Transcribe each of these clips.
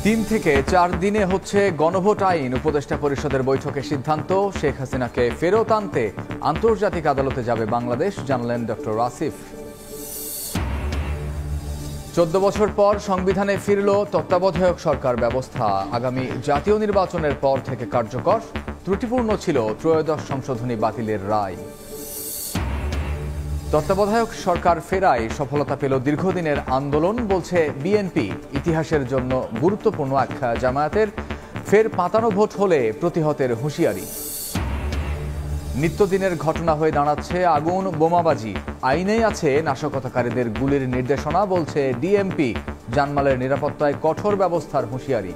3 থেকে 4 দিনে হচ্ছে গণভোট আইন। উপদেষ্টা পরিষদের বৈঠকে সিদ্ধান্ত, শেখ হাসিনাকে ফেরত আনতে আন্তর্জাতিক আদালতে যাবে বাংলাদেশ, জানালেন ডক্টর আসিফ। 14 বছর পর সংবিধানে ফিরল তত্ত্বাবধায়ক সরকার ব্যবস্থা। আগামী জাতীয় নির্বাচনের পর থেকে কার্যকর। ত্রুটিপূর্ণ ছিল ত্রয়োদশ সংশোধনী বাতিলের রায়। তত্ত্বাবধায়ক সরকার ফেরায় সফলতা পেল দীর্ঘদিনের আন্দোলন, বলছে বিএনপি। ইতিহাসের জন্য গুরুত্বপূর্ণ এক জামায়াতের ফের পাতানো ভোট হলে প্রতিহতের হুঁশিয়ারি। নিত্যদিনের ঘটনা হয়ে দাঁড়াচ্ছে আগুন বোমাবাজি। আইনেই আছে নাশকতাকারীদের গুলির নির্দেশনা, বলছে ডিএমপি। জানমালের নিরাপত্তায় কঠোর ব্যবস্থার হুঁশিয়ারি।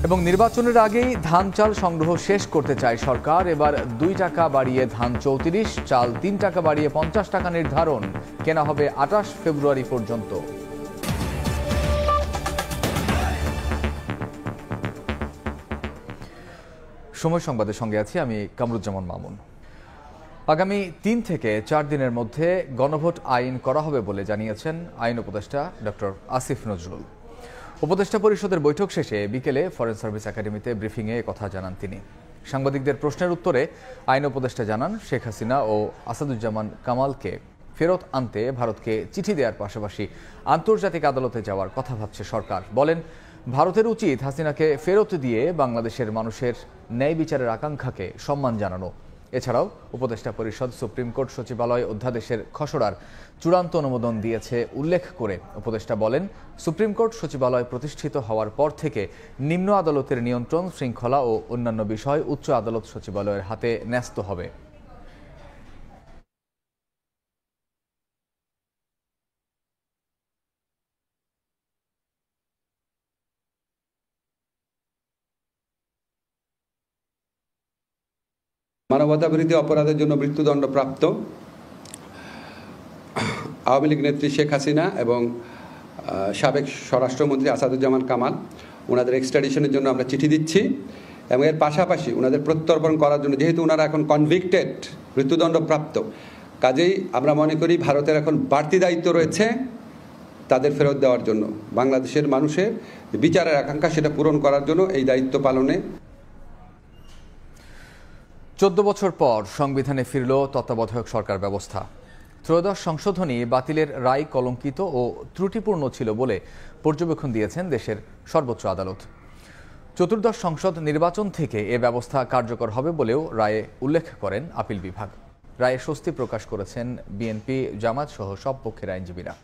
এবং নির্বাচনের আগেই ধান চাল সংগ্রহ শেষ করতে চায় সরকার। এবার 2 টাকা বাড়িয়ে ধান 34, চাল 3 টাকা বাড়িয়ে 50 টাকা নির্ধারণ। কেনা হবে 28 ফেব্রুয়ারি পর্যন্ত। সময় সংবাদের সঙ্গে আছি আমি কামরুজ্জামান মামুন। আগামী 3 থেকে 4 দিনের মধ্যে গণভোট আইন করা হবে বলে জানিয়েছেন আইন উপদেষ্টা ডক্টর আসিফ নজরুল। উপদেষ্টা পরিষদের বৈঠক শেষে বিকেলে ফরেন সার্ভিস একাডেমিতে ব্রিফিংয়ে কথা জানান তিনি। সাংবাদিকদের প্রশ্নের উত্তরে আইন উপদেষ্টা জানান, শেখ হাসিনা ও আসাদুজ্জামান কামালকে ফেরত আনতে ভারতকে চিঠি দেওয়ার পাশাপাশি আন্তর্জাতিক আদালতে যাওয়ার কথা ভাবছে সরকার। বলেন, ভারতের উচিত হাসিনাকে ফেরত দিয়ে বাংলাদেশের মানুষের ন্যায় বিচারের আকাঙ্ক্ষাকে সম্মান জানানো। এছাড়াও উপদেষ্টা পরিষদ সুপ্রিম কোর্ট সচিবালয় অধ্যাদেশের খসড়ার চূড়ান্ত অনুমোদন দিয়েছে উল্লেখ করে উপদেষ্টা বলেন, সুপ্রিম কোর্ট সচিবালয় প্রতিষ্ঠিত হওয়ার পর থেকে নিম্ন আদালতের নিয়ন্ত্রণ, শৃঙ্খলা ও অন্যান্য বিষয় উচ্চ আদালত সচিবালয়ের হাতে ন্যস্ত হবে। মানবতাবিরোধী অপরাধের জন্য মৃত্যুদণ্ডপ্রাপ্ত আওয়ামী লীগ নেত্রী শেখ হাসিনা এবং সাবেক স্বরাষ্ট্রমন্ত্রী আসাদুজ্জামান কামাল, ওনাদের এক্সট্রাডিশনের জন্য আমরা চিঠি দিচ্ছি এবং এর পাশাপাশি ওনাদের প্রত্যর্পণ করার জন্য, যেহেতু ওনারা এখন কনভিক্টেড, মৃত্যুদণ্ডপ্রাপ্ত, কাজেই আমরা মনে করি ভারতের এখন বাড়তি দায়িত্ব রয়েছে তাদের ফেরত দেওয়ার জন্য। বাংলাদেশের মানুষের বিচারের আকাঙ্ক্ষা সেটা পূরণ করার জন্য এই দায়িত্ব পালনে। 14 বছর পর সংবিধানে ফিরল তত্ত্বাবধায়ক সরকার ব্যবস্থা। ত্রয়োদশ সংশোধনী বাতিলের রায় কলঙ্কিত ও ত্রুটিপূর্ণ ছিল বলে পর্যবেক্ষণ দিয়েছেন দেশের সর্বোচ্চ আদালত। চতুর্দশ সংসদ নির্বাচন থেকে এ ব্যবস্থা কার্যকর হবে বলেও রায়ে উল্লেখ করেন আপিল বিভাগ। রায়ে স্বস্তি প্রকাশ করেছেন বিএনপি, জামাত সহ সব পক্ষের আইনজীবীরা।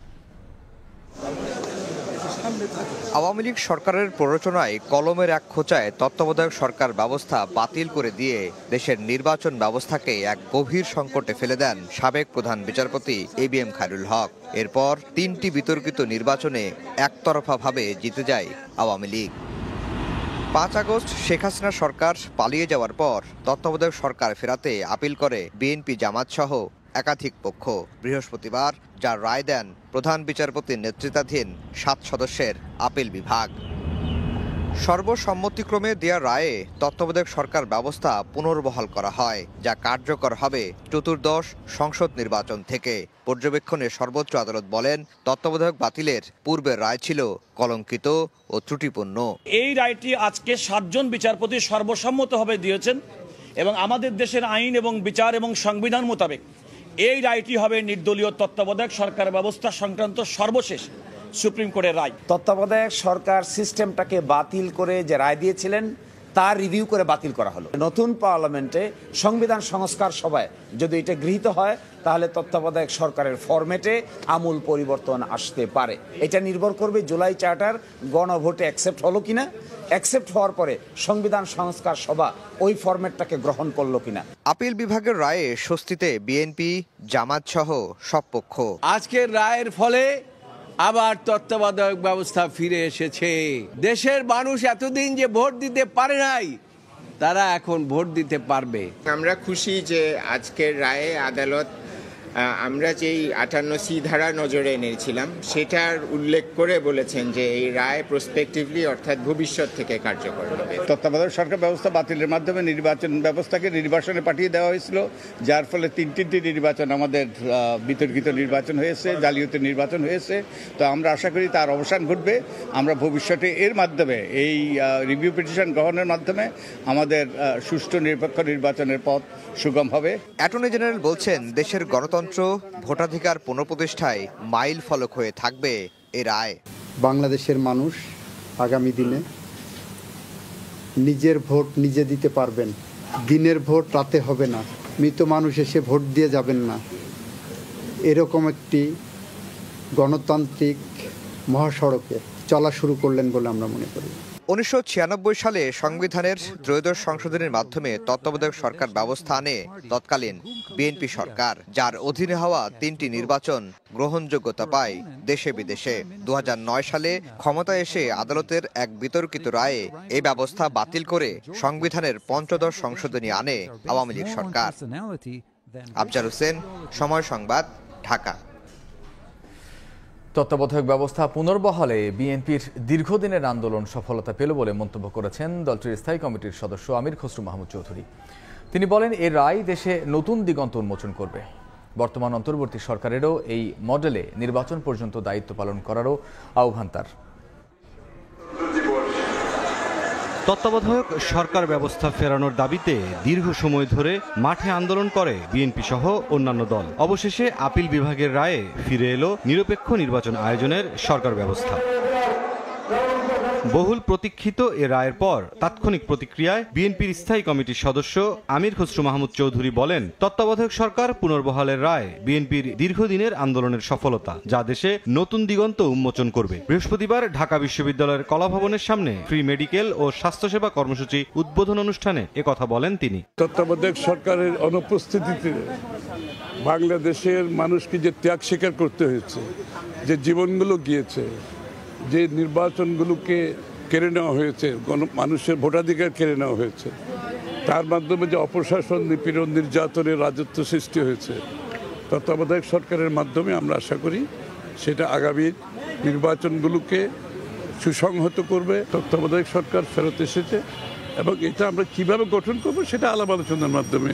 আওয়ামী লীগ সরকারের প্ররোচনায় কলমের এক খোঁচায় তত্ত্বাবধায়ক সরকার ব্যবস্থা বাতিল করে দিয়ে দেশের নির্বাচন ব্যবস্থাকে এক গভীর সংকটে ফেলে দেন সাবেক প্রধান বিচারপতি এবিএম খায়রুল হক। এরপর 3টি বিতর্কিত নির্বাচনে একতরফাভাবে জিতে যায় আওয়ামী লীগ। 5 আগস্ট শেখ হাসিনা সরকার পালিয়ে যাওয়ার পর তত্ত্বাবধায়ক সরকার ফেরাতে আপিল করে বিএনপি, জামাত সহ একাধিক পক্ষ। বৃহস্পতিবার যার রায় দেন প্রধান বিচারপতির নেতৃত্বাধীন 7 সদস্যের আপিল বিভাগ। সর্বসম্মতিক্রমে দেয়া রায়ে তত্ত্বাবধায়ক সরকার ব্যবস্থা পুনর্বহাল করা হয়, যা কার্যকর হবে চতুর্দশ সংসদ নির্বাচন থেকে। পর্যবেক্ষণে সর্বোচ্চ আদালত বলেন, তত্ত্বাবধায়ক বাতিলের পূর্বের রায় ছিল কলঙ্কিত ও ত্রুটিপূর্ণ। এই রায়টি আজকে 7 জন বিচারপতি সর্বসম্মতভাবে দিয়েছেন এবং আমাদের দেশের আইন এবং বিচার এবং সংবিধান মোতাবেক এই রায়টি হবে নির্দলীয় তত্ত্বাবধায়ক সরকার ব্যবস্থা সংক্রান্ত সর্বশেষ সুপ্রিম কোর্টের রায়। তত্ত্বাবধায়ক সরকার সিস্টেমটাকে বাতিল করে যে রায় দিয়েছিলেন তার রিভিউ করে বাতিল করা হলো। নতুন পার্লামেন্টে সংবিধান সংস্কার সভায় যদি এটা গৃহীত হয় তাহলে তত্ত্বাবধায়ক সরকারের ফরম্যাটে আমূল পরিবর্তন আসতে পারে। এটা নির্ভর করবে জুলাই চার্টার গণভোটে অ্যাকসেপ্ট হলো কিনা। অ্যাকসেপ্ট হওয়ার পরে সংবিধান সংস্কার সভা ওই ফরম্যাটটাকে গ্রহণ করলো কিনা। আপিল বিভাগের রায়ে স্বস্তিতে বিএনপি, জামাত সহ সব পক্ষ। আজকের রায়ের ফলে আবার তত্ত্বাবধায়ক ব্যবস্থা ফিরে এসেছে। দেশের মানুষ এতদিন যে ভোট দিতে পারে নাই, তারা এখন ভোট দিতে পারবে। আমরা খুশি যে আজকের রায়ে আদালত আমরা যেই 58C ধারা নজরে এনেছিলাম সেটার উল্লেখ করে বলেছেন যে এই রায় প্রসপেক্টিভলি অর্থাৎ ভবিষ্যৎ থেকে কার্যকর হবে। তত্ত্বাবধায়ক সরকার ব্যবস্থা বাতিলের মাধ্যমে নির্বাচন ব্যবস্থাকে নির্বাসনে পাঠিয়ে দেওয়া হয়েছিল, যার ফলে তিনটি নির্বাচন আমাদের বিতর্কিত নির্বাচন হয়েছে, জালিয়াতি নির্বাচন হয়েছে। তো আমরা আশা করি তার অবসান ঘটবে। আমরা ভবিষ্যতে এর মাধ্যমে এই রিভিউ পিটিশন গ্রহণের মাধ্যমে আমাদের সুষ্ঠু নিরপেক্ষ নির্বাচনের পথ সুগম হবে। অ্যাটর্নি জেনারেল বলছেন, দেশের গণতন্ত্র ভোটাধিকার পুনঃপ্রতিষ্ঠায় মাইল ফলক হয়ে থাকবে এ রায়। বাংলাদেশের মানুষ আগামী দিনে নিজের ভোট নিজে দিতে পারবেন। দিনের ভোট রাতে হবে না, মৃত মানুষ এসে ভোট দিয়ে যাবেন না। এরকম একটি গণতান্ত্রিক মহাসড়কে চলা শুরু করলেন বলে আমরা মনে করি। 1996 সালে সংবিধানের ত্রয়োদশ সংশোধনের মাধ্যমে তত্ত্বাবধায়ক সরকার ব্যবস্থা আনে তৎকালীন বিএনপি সরকার, যার অধীনে হওয়া 3টি নির্বাচন গ্রহণযোগ্যতা পায় দেশে বিদেশে। 2009 সালে ক্ষমতায় এসে আদালতের এক বিতর্কিত রায়ে এই ব্যবস্থা বাতিল করে সংবিধানের 5ম সংশোধনী আনে আওয়ামী লীগ সরকার। আফজাল হোসেন, সময় সংবাদ, ঢাকা। তত্ত্বাবধায়ক ব্যবস্থা পুনর্বহালে বিএনপির দীর্ঘদিনের আন্দোলন সফলতা পেল বলে মন্তব্য করেছেন দলটির স্থায়ী কমিটির সদস্য আমির খসরু মাহমুদ চৌধুরী। তিনি বলেন, এই রায় দেশে নতুন দিগন্ত উন্মোচন করবে। বর্তমান অন্তর্বর্তী সরকারেরও এই মডেলে নির্বাচন পর্যন্ত দায়িত্ব পালন করারও আহ্বান তার। তত্ত্বাবধায়ক সরকার ব্যবস্থা ফেরানোর দাবিতে দীর্ঘ সময় ধরে মাঠে আন্দোলন করে বিএনপি সহ অন্যান্য দল। অবশেষে আপিল বিভাগের রায়ে ফিরে এলো নিরপেক্ষ নির্বাচন আয়োজনের সরকার ব্যবস্থা। বহুল প্রতীক্ষিত এ রায়ের পর তাৎক্ষণিক প্রতিক্রিয়ায় বিএনপির স্থায়ী কমিটির সদস্য আমির খসরু মাহমুদ চৌধুরী বলেন, তত্ত্বাবধায়ক সরকার পুনর্বহালের রায় বিএনপির দীর্ঘদিনের আন্দোলনের সফলতা, যা দেশে নতুন দিগন্ত উন্মোচন করবে। বৃহস্পতিবার ঢাকা বিশ্ববিদ্যালয়ের কলাভবনের সামনে ফ্রি মেডিকেল ও স্বাস্থ্যসেবা কর্মসূচি উদ্বোধন অনুষ্ঠানে একথা বলেন তিনি। তত্ত্বাবধায়ক সরকারের অনুপস্থিতিতে বাংলাদেশের মানুষকে যে ত্যাগ স্বীকার করতে হয়েছে, যে জীবনগুলো গিয়েছে, যে নির্বাচনগুলোকে কেড়ে নেওয়া হয়েছে, মানুষের ভোটাধিকার কেড়ে নেওয়া হয়েছে, তার মাধ্যমে যে অপশাসন, নিপীড়ন, নির্যাতনের রাজত্ব সৃষ্টি হয়েছে, তত্ত্বাবধায়ক সরকারের মাধ্যমে আমরা আশা করি সেটা আগামী নির্বাচনগুলোকে সুসংহত করবে। তত্ত্বাবধায়ক সরকার ফেরত এসেছে এবং এটা আমরা কিভাবে গঠন করব সেটা আলাপ আলোচনার মাধ্যমে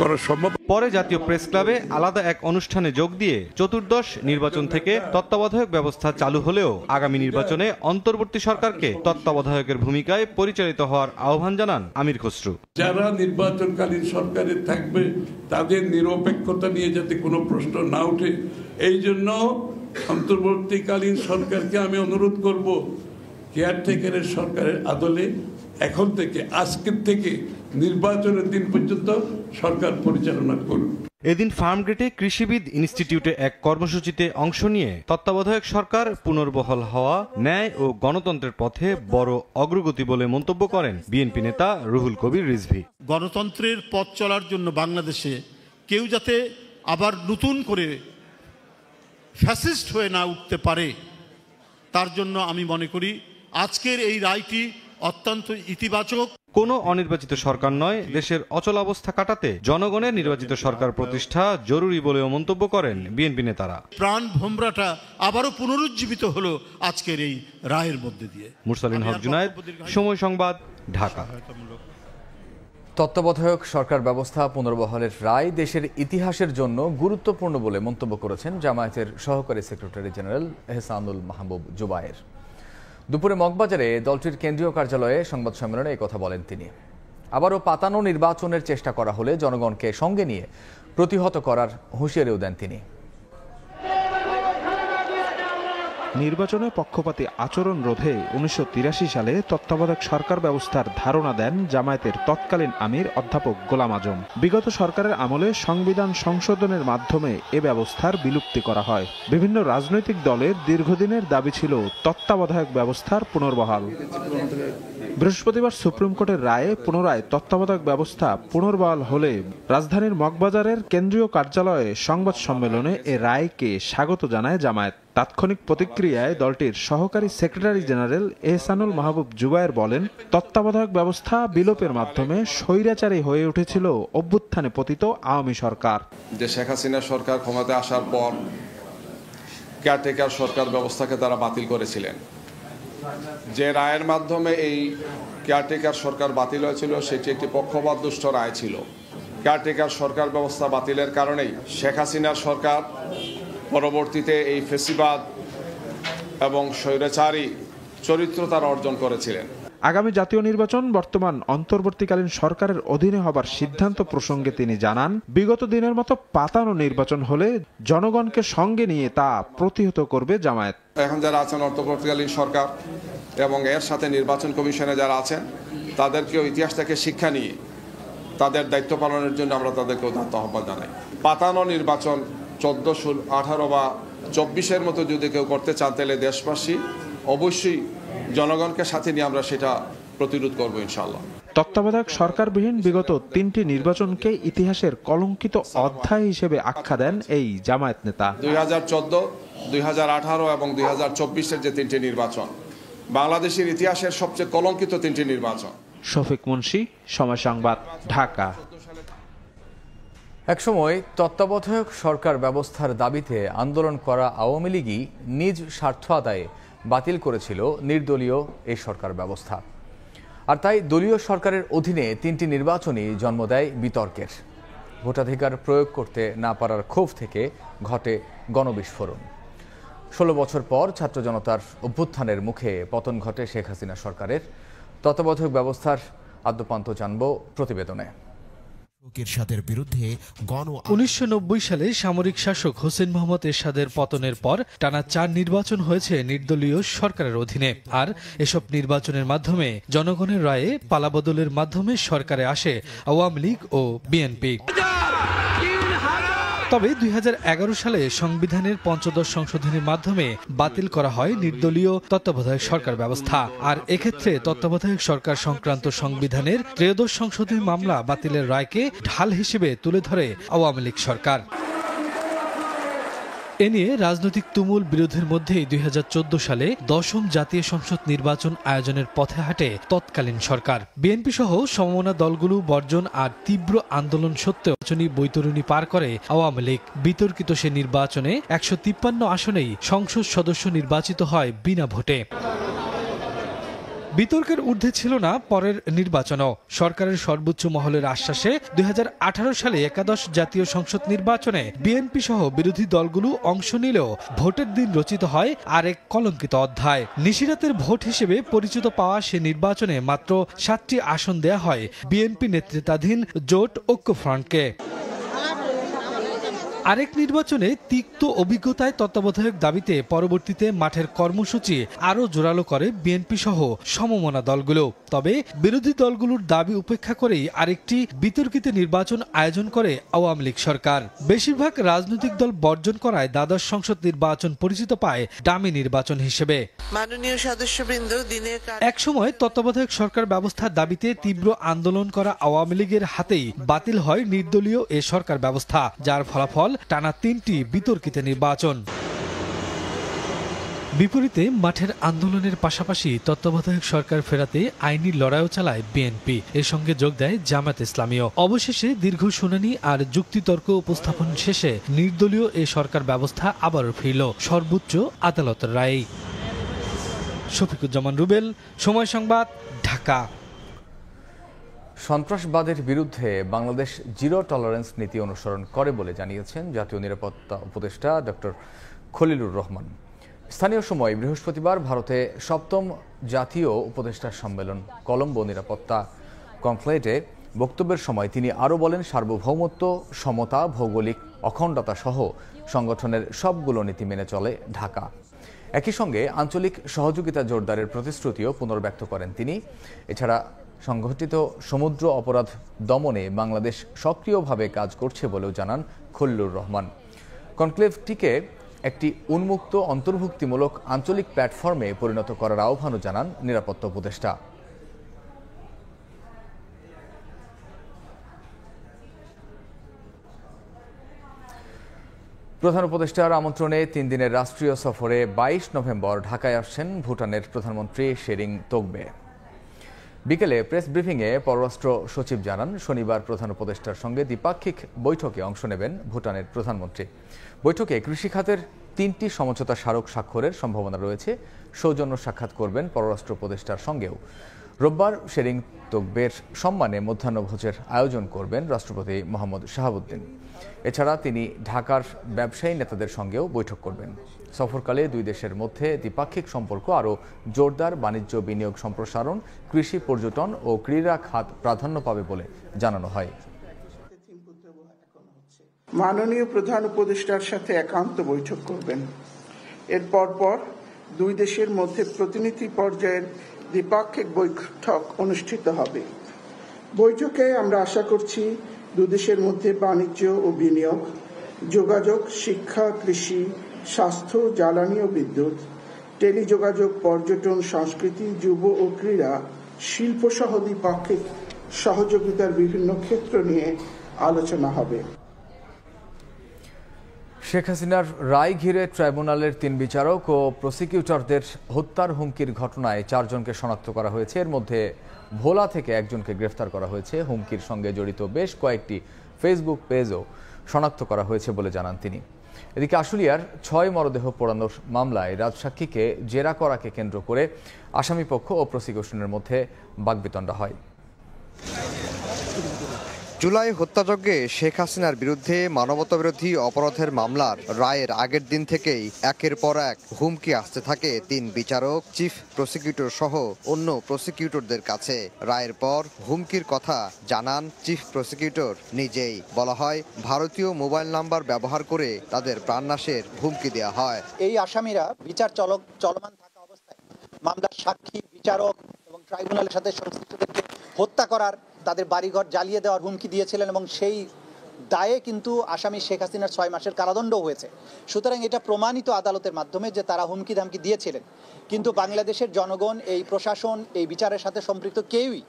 করা সম্ভব। পরে জাতীয় প্রেস ক্লাবে আলাদা এক অনুষ্ঠানে যোগ দিয়ে চতুর্দশ নির্বাচন থেকে তত্ত্বাবধায়ক ব্যবস্থা চালু হলেও আগামী নির্বাচনে অন্তর্বর্তী সরকারকে তত্ত্বাবধায়কের ভূমিকায় পরিচালিত হওয়ার আহ্বান জানান আমির খসরু। যারা নির্বাচনকালীন সরকারে থাকবে তাদের নিরপেক্ষতা নিয়ে যাতে কোনো প্রশ্ন না ওঠে, এই জন্য অন্তর্বর্তীকালীন সরকারকে আমি অনুরোধ করব, কেয়ারটেকারের সরকারের আদলে এখন থেকে, আজকের থেকে নির্বাচনের দিন পর্যন্ত সরকার পরিচালনা করুন। এদিন ফার্মগেটে কৃষিবিদ ইনস্টিটিউটে এক কর্মসূচিতে অংশ নিয়ে তত্ত্বাবধায়ক সরকার পুনর্বহাল হওয়া ন্যায় ও গণতন্ত্রের পথে বড় অগ্রগতি বলে মন্তব্য করেন বিএনপি নেতা রুহুল কবির রিজভী। গণতন্ত্রের পথ চলার জন্য বাংলাদেশে কেউ যাতে আবার নতুন করে ফ্যাসিস্ট হয়ে না উঠতে পারে, তার জন্য আমি মনে করি আজকের এই রায়টি অত্যন্ত ইতিবাচক। কোনো অনির্বাচিত সরকার নয়, দেশের অচলাবস্থা কাটাতে জনগণের নির্বাচিত সরকার প্রতিষ্ঠা জরুরি বলেও মন্তব্য করেন বিএনপি নেতারা। প্রাণ ভোমরাটা আবারও পুনরুজ্জীবিত হলো আজকের এই রায়ের মধ্যে দিয়ে। মুরসালিন হক জুনায়েদ, সময় সংবাদ, ঢাকা। তত্ত্বাবধায়ক সরকার ব্যবস্থা পুনর্বহালের রায় দেশের ইতিহাসের জন্য গুরুত্বপূর্ণ বলে মন্তব্য করেছেন জামায়াতের সহকারী সেক্রেটারি জেনারেল এহসানুল মাহবুব জুবায়ের। দুপুরে মগবাজারে দলটির কেন্দ্রীয় কার্যালয়ে সংবাদ সম্মেলনে এই কথা বলেন তিনি। আবারও পাতানো নির্বাচনের চেষ্টা করা হলে জনগণকে সঙ্গে নিয়ে প্রতিহত করার হুঁশিয়ারিও দেন তিনি। নির্বাচনে পক্ষপাতী আচরণ রোধে 1983 সালে তত্ত্বাবধায়ক সরকার ব্যবস্থার ধারণা দেন জামায়াতের তৎকালীন আমির অধ্যাপক গোলাম আজম। বিগত সরকারের আমলে সংবিধান সংশোধনের মাধ্যমে এ ব্যবস্থার বিলুপ্তি করা হয়। বিভিন্ন রাজনৈতিক দলের দীর্ঘদিনের দাবি ছিল তত্ত্বাবধায়ক ব্যবস্থার পুনর্বহাল। বৃহস্পতিবার সুপ্রিম কোর্টের রায়ে পুনরায় তত্ত্বাবধায়ক ব্যবস্থা পুনর্বহাল হলে রাজধানীর মগবাজারের কেন্দ্রীয় কার্যালয়ে সংবাদ সম্মেলনে এ রায়কে স্বাগত জানায় জামায়াত। তাৎক্ষণিক প্রতিক্রিয়ায় দলটির সহকারী সেক্রেটারি জেনারেল এহসানুল মাহবুব জুবায়ের বলেন, তত্ত্বাবধায়ক ব্যবস্থা বিলোপের মাধ্যমে স্বৈরাচারী হয়ে উঠেছিল অভ্যুত্থানে পতিত আওয়ামী সরকার। যে শেখ হাসিনা সরকার ক্ষমতায় আসার পর কেয়ারটেকার সরকার ব্যবস্থাকে তারা বাতিল করেছিলেন। যে রায়ের মাধ্যমে এই কেয়ারটেকার সরকার বাতিল হয়েছিল সেটি একটি পক্ষপাত দুষ্ট রায় ছিল। কেয়ারটেকার সরকার ব্যবস্থা বাতিলের কারণেই শেখ হাসিনার সরকার পরবর্তীতে এই ফেসিবাদ এবং স্বৈরাচারী চরিত্র তারা অর্জন করেছিলেন। আগামী জাতীয় নির্বাচন বর্তমান অন্তর্বর্তীকালীন সরকারের অধীনে হবার সিদ্ধান্ত প্রসঙ্গে তিনি জানান, বিগত দিনের মতো পাতানো নির্বাচন হলে জনগণকে সঙ্গে নিয়ে তা প্রতিহত করবে জামায়াত। এখন যারা আছেন অন্তর্বর্তীকালীন সরকার এবং এর সাথে নির্বাচন কমিশনে যারা আছেন তাদেরকেও ইতিহাস থেকে শিক্ষা নিয়ে তাদের দায়িত্ব পালনের জন্য আমরা তাদেরকেও আহ্বান জানাই। পাতানো নির্বাচন 14, 18 বা 24-এর মতো যদি কেউ করতে চান তাহলে দেশবাসী অবশ্যই জনগণকে সাথে নিয়ে আমরা সেটা প্রতিরোধ করব ইনশাআল্লাহ। তত্ত্বাবধায়ক সরকারবিহীন বিগত 3টি নির্বাচনকে ইতিহাসের কলঙ্কিত অধ্যায় হিসেবে আখ্যা দেন এই জামায়াত নেতা। 2014, 2018 এবং 2024-এর যে 3টি নির্বাচন বাংলাদেশের ইতিহাসের সবচেয়ে কলঙ্কিত 3টি নির্বাচন। শফিক মুন্সি, সময় সংবাদ, ঢাকা। একসময় তত্ত্বাবধায়ক সরকার ব্যবস্থার দাবিতে আন্দোলন করা আওয়ামী লীগই নিজ স্বার্থ আদায়ে বাতিল করেছিল নির্দলীয় এই সরকার ব্যবস্থা। আর তাই দলীয় সরকারের অধীনে 3টি নির্বাচনই জন্ম দেয় বিতর্কের। ভোটাধিকার প্রয়োগ করতে না পারার ক্ষোভ থেকে ঘটে গণবিস্ফোরণ। 16 বছর পর ছাত্র জনতার অভ্যুত্থানের মুখে পতন ঘটে শেখ হাসিনা সরকারের। তত্ত্বাবধায়ক ব্যবস্থার আদ্যোপান্ত জানব প্রতিবেদনে। 1990 সালে সামরিক শাসক হোসেন মোহাম্মদ এরশাদের পতনের পর টানা 4 নির্বাচন হয়েছে নির্দলীয় সরকারের অধীনে। আর এসব নির্বাচনের মাধ্যমে জনগণের রায়ে পালাবদলের মাধ্যমে সরকারে আসে আওয়ামী লীগ ও বিএনপি। তবে 2011 সালে সংবিধানের 15 সংশোধনীর মাধ্যমে বাতিল করা হয় নির্দলীয় তত্ত্বাবধায়ক সরকার ব্যবস্থা। আর এক্ষেত্রে তত্ত্বাবধায়ক সরকার সংক্রান্ত সংবিধানের 13 সংশোধনী মামলা বাতিলের রায়কে ঢাল হিসেবে তুলে ধরে আওয়ামী লীগ সরকার। এ নিয়ে রাজনৈতিক তুমুল বিরোধের মধ্যেই 2014 সালে 10ম জাতীয় সংসদ নির্বাচন আয়োজনের পথে হাঁটে তৎকালীন সরকার। বিএনপি সহ সমমনা দলগুলো বর্জন আর তীব্র আন্দোলন সত্ত্বেও নির্বাচনী বৈতরণী পার করে আওয়ামী লীগ। বিতর্কিত সে নির্বাচনে 153 আসনেই সংসদ সদস্য নির্বাচিত হয় বিনা ভোটে। বিতর্কের ঊর্ধ্বে ছিল না পরের নির্বাচনও। সরকারের সর্বোচ্চ মহলের আশ্বাসে 2018 সালে একাদশ জাতীয় সংসদ নির্বাচনে বিএনপি সহ বিরোধী দলগুলো অংশ নিলেও ভোটের দিন রচিত হয় আরেক কলঙ্কিত অধ্যায়। নিশিরাতের ভোট হিসেবে পরিচিত পাওয়া সে নির্বাচনে মাত্র 7টি আসন দেয়া হয় বিএনপি নেতৃত্বাধীন জোট ঐক্যফ্রন্টকে। আরেক নির্বাচনে তিক্ত অভিজ্ঞতায় তত্ত্বাবধায়ক দাবিতে পরবর্তীতে মাঠের কর্মসূচি আরও জোরালো করে বিএনপি সহ সমমনা দলগুলো। তবে বিরোধী দলগুলোর দাবি উপেক্ষা করেই আরেকটি বিতর্কিত নির্বাচন আয়োজন করে আওয়ামী লীগ সরকার। বেশিরভাগ রাজনৈতিক দল বর্জন করায় দ্বাদশ সংসদ নির্বাচন পরিচিত পায় ডামি নির্বাচন হিসেবে। মাননীয় সদস্যবৃন্দ, একসময় তত্ত্বাবধায়ক সরকার ব্যবস্থার দাবিতে তীব্র আন্দোলন করা আওয়ামী লীগের হাতেই বাতিল হয় নির্দলীয় এ সরকার ব্যবস্থা, যার ফলাফল টানা 3টি বিতর্কিত নির্বাচন। বিপরীতে মাঠের আন্দোলনের পাশাপাশি তত্ত্বাবধায়ক সরকার ফেরাতে আইনি লড়াইও চালায় বিএনপি। এর সঙ্গে যোগ দেয় জামায়াত ইসলামীও। অবশেষে দীর্ঘ শুনানি আর যুক্তিতর্ক উপস্থাপন শেষে নির্দলীয় এ সরকার ব্যবস্থা আবারও ফিরল সর্বোচ্চ আদালতের রায়ে। শফিকুজ্জামান রুবেল, সময় সংবাদ, ঢাকা। সন্ত্রাসবাদের বিরুদ্ধে বাংলাদেশ জিরো টলারেন্স নীতি অনুসরণ করে বলে জানিয়েছেন জাতীয় নিরাপত্তা উপদেষ্টা ডক্টর খলিলুর রহমান। স্থানীয় সময় বৃহস্পতিবার ভারতে 7ম জাতীয় উপদেষ্টা সম্মেলন কলম্বো নিরাপত্তা কনক্লেভে বক্তব্যের সময় তিনি আরও বলেন, সার্বভৌমত্ব, সমতা, ভৌগোলিক অখণ্ডতা সহ সংগঠনের সবগুলো নীতি মেনে চলে ঢাকা। একই সঙ্গে আঞ্চলিক সহযোগিতা জোরদারের প্রতিশ্রুতিও পুনর্ব্যক্ত করেন তিনি। এছাড়া সংগঠিত সমুদ্র অপরাধ দমনে বাংলাদেশ সক্রিয়ভাবে কাজ করছে বলেও জানান খলিলুর রহমান। কনক্লেভটিকে একটি উন্মুক্ত অন্তর্ভুক্তিমূলক আঞ্চলিক প্ল্যাটফর্মে পরিণত করার আহ্বানও জানান নিরাপত্তা উপদেষ্টা। প্রধান উপদেষ্টার আমন্ত্রণে 3 দিনের রাষ্ট্রীয় সফরে 22 নভেম্বর ঢাকায় আসছেন ভুটানের প্রধানমন্ত্রী শেরিং তোগবে। বিকেলে প্রেস ব্রিফিংয়ে পররাষ্ট্র সচিব জানান, শনিবার প্রধান উপদেষ্টার সঙ্গে দ্বিপাক্ষিক বৈঠকে অংশ নেবেন ভুটানের প্রধানমন্ত্রী। বৈঠকে কৃষি খাতের 3টি সমঝোতা স্মারক স্বাক্ষরের সম্ভাবনা রয়েছে। সৌজন্য সাক্ষাৎ করবেন পররাষ্ট্র উপদেষ্টার সঙ্গেও। রোববার শেরিং তোগবের সম্মানে মধ্যাহ্নভোজের আয়োজন করবেন রাষ্ট্রপতি মোহাম্মদ শাহাবুদ্দিন। এছাড়া তিনি ঢাকার ব্যবসায়ী নেতাদের সঙ্গেও বৈঠক করবেন। সফরকালে দুই দেশের মধ্যে দ্বিপাক্ষিক সম্পর্ক আরও জোরদার, বাণিজ্য বিনিয়োগ সম্প্রসারণ, কৃষি, পর্যটন ও ক্রীড়া খাত প্রাধান্য পাবে বলে জানানো হয়। মাননীয় প্রধান উপদেষ্টার সাথে একান্ত বৈঠক করবেন। এর পর দুই দেশের মধ্যে প্রতিনিধি পর্যায়ের দ্বিপাক্ষিক বৈঠক অনুষ্ঠিত হবে। বৈঠকে আমরা আশা করছি দুই দেশের মধ্যে বাণিজ্য ও বিনিয়োগ, যোগাযোগ, শিক্ষা, কৃষি, স্বাস্থ্য, জ্বালানি ও বিদ্যুৎ, টেলিযোগাযোগ, পর্যটন, সংস্কৃতি, যুব ও ক্রীড়া, শিল্প সহ দ্বিপাক্ষিক সহযোগিতার বিভিন্ন ক্ষেত্র নিয়ে আলোচনা হবে। শেখ হাসিনার রায় ঘিরে ট্রাইব্যুনালের 3 বিচারক ও প্রসিকিউটরদের হত্যার হুমকির ঘটনায় 4 জনকে শনাক্ত করা হয়েছে। এর মধ্যে ভোলা থেকে একজনকে গ্রেফতার করা হয়েছে। হুমকির সঙ্গে জড়িত বেশ কয়েকটি ফেসবুক পেজও শনাক্ত করা হয়েছে বলে জানান তিনি। এদিকে আশুলিয়ার 6 মরদেহ পোড়ানোর মামলায় রাজসাক্ষীকে জেরা করাকে কেন্দ্র করে আসামিপক্ষ ও প্রসিকিউশনের মধ্যে বাকবিতণ্ডা হয়। জুলাই হত্যাযজ্ঞে শেখ হাসিনার বিরুদ্ধে মানবতাবিরোধী অপরাধের মামলার রায়ের আগের দিন থেকেই একের পর এক হুমকি আসতে থাকে 3 বিচারক, চিফ প্রসিকিউটর সহ অন্য প্রসিকিউটরদের কাছে। রায়ের পর হুমকির কথা জানান চিফ প্রসিকিউটর নিজেই। বলা হয়, ভারতীয় মোবাইল নাম্বার ব্যবহার করে তাদের প্রাণনাশের হুমকি দেওয়া হয়। এই আসামিরা বিচার চলমান থাকা অবস্থায় মামলার সাক্ষী, বিচারক এবং ট্রাইব্যুনালের সাথে সংশ্লিষ্টদেরকে হত্যা করার, তাদের বাড়িঘর জ্বালিয়ে দেওয়ার হুমকি দিয়েছিলেন এবং সেই দায়ে কিন্তু আসামি শেখ হাসিনার 6 মাসের কারাদণ্ডও হয়েছে। সুতরাং এটা প্রমাণিত আদালতের মাধ্যমে যে তারা হুমকি ধামকি দিয়েছিলেন। কিন্তু বাংলাদেশের জনগণ, এই প্রশাসন, এই বিচারের সাথে সম্পৃক্ত কেউই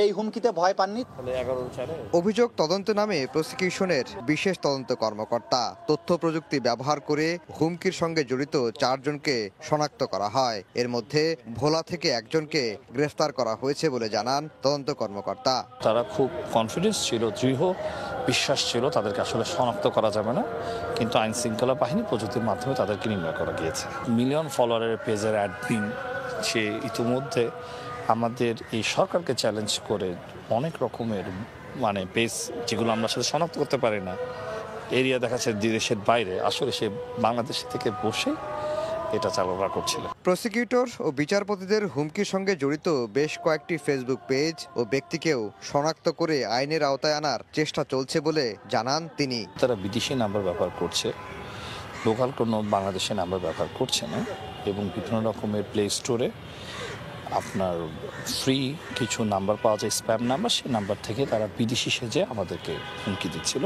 এই হুমকিতে ভয় পাননি। অভিযোগ তদন্তে নামে প্রসিকিউশনের বিশেষ তদন্ত কর্মকর্তা। তথ্য প্রযুক্তি ব্যবহার করে হুমকির সঙ্গে জড়িত 4 জনকে শনাক্ত করা হয়। এর মধ্যে ভোলা থেকে একজনকে গ্রেফতার করা হয়েছে বলে জানান তদন্ত কর্মকর্তা। তারা খুব কনফিডেন্স ছিল, দৃঢ় বিশ্বাস ছিল তাদেরকে আসলে শনাক্ত করা যাবে না, কিন্তু আইন শৃঙ্খলা বাহিনী প্রযুক্তির মাধ্যমে তাদেরকে নির্ণয় করা গিয়েছে। মিলিয়ন ফলোয়ারের পেজের অ্যাডমিন সে ইতিমধ্যে আমাদের এই সরকারকে চ্যালেঞ্জ করে অনেক রকমের পেজ যেগুলো আমরা সাথে শনাক্ত করতে পারি না, এরিয়া দেখাচ্ছে দেশের বাইরে, আসলে সে বাংলাদেশ থেকে বসে এটা চালনা করছিল। প্রসিকিউটর ও বিচারপতিদের হুমকির সঙ্গে জড়িত বেশ কয়েকটি ফেসবুক পেজ ও ব্যক্তিকেও শনাক্ত করে আইনের আওতায় আনার চেষ্টা চলছে বলে জানান তিনি। তারা বিদেশি নাম্বার ব্যবহার করছে, লোকাল কোনো বাংলাদেশি নাম্বার ব্যবহার করছে না, এবং বিভিন্ন রকমের প্লে স্টোরে আপনার ফ্রি কিছু নাম্বার পাওয়া যায়, স্প্যাম নাম্বার, সেই নাম্বার থেকে তারা বিদেশি সেজে আমাদেরকে হুমকি দিচ্ছিল।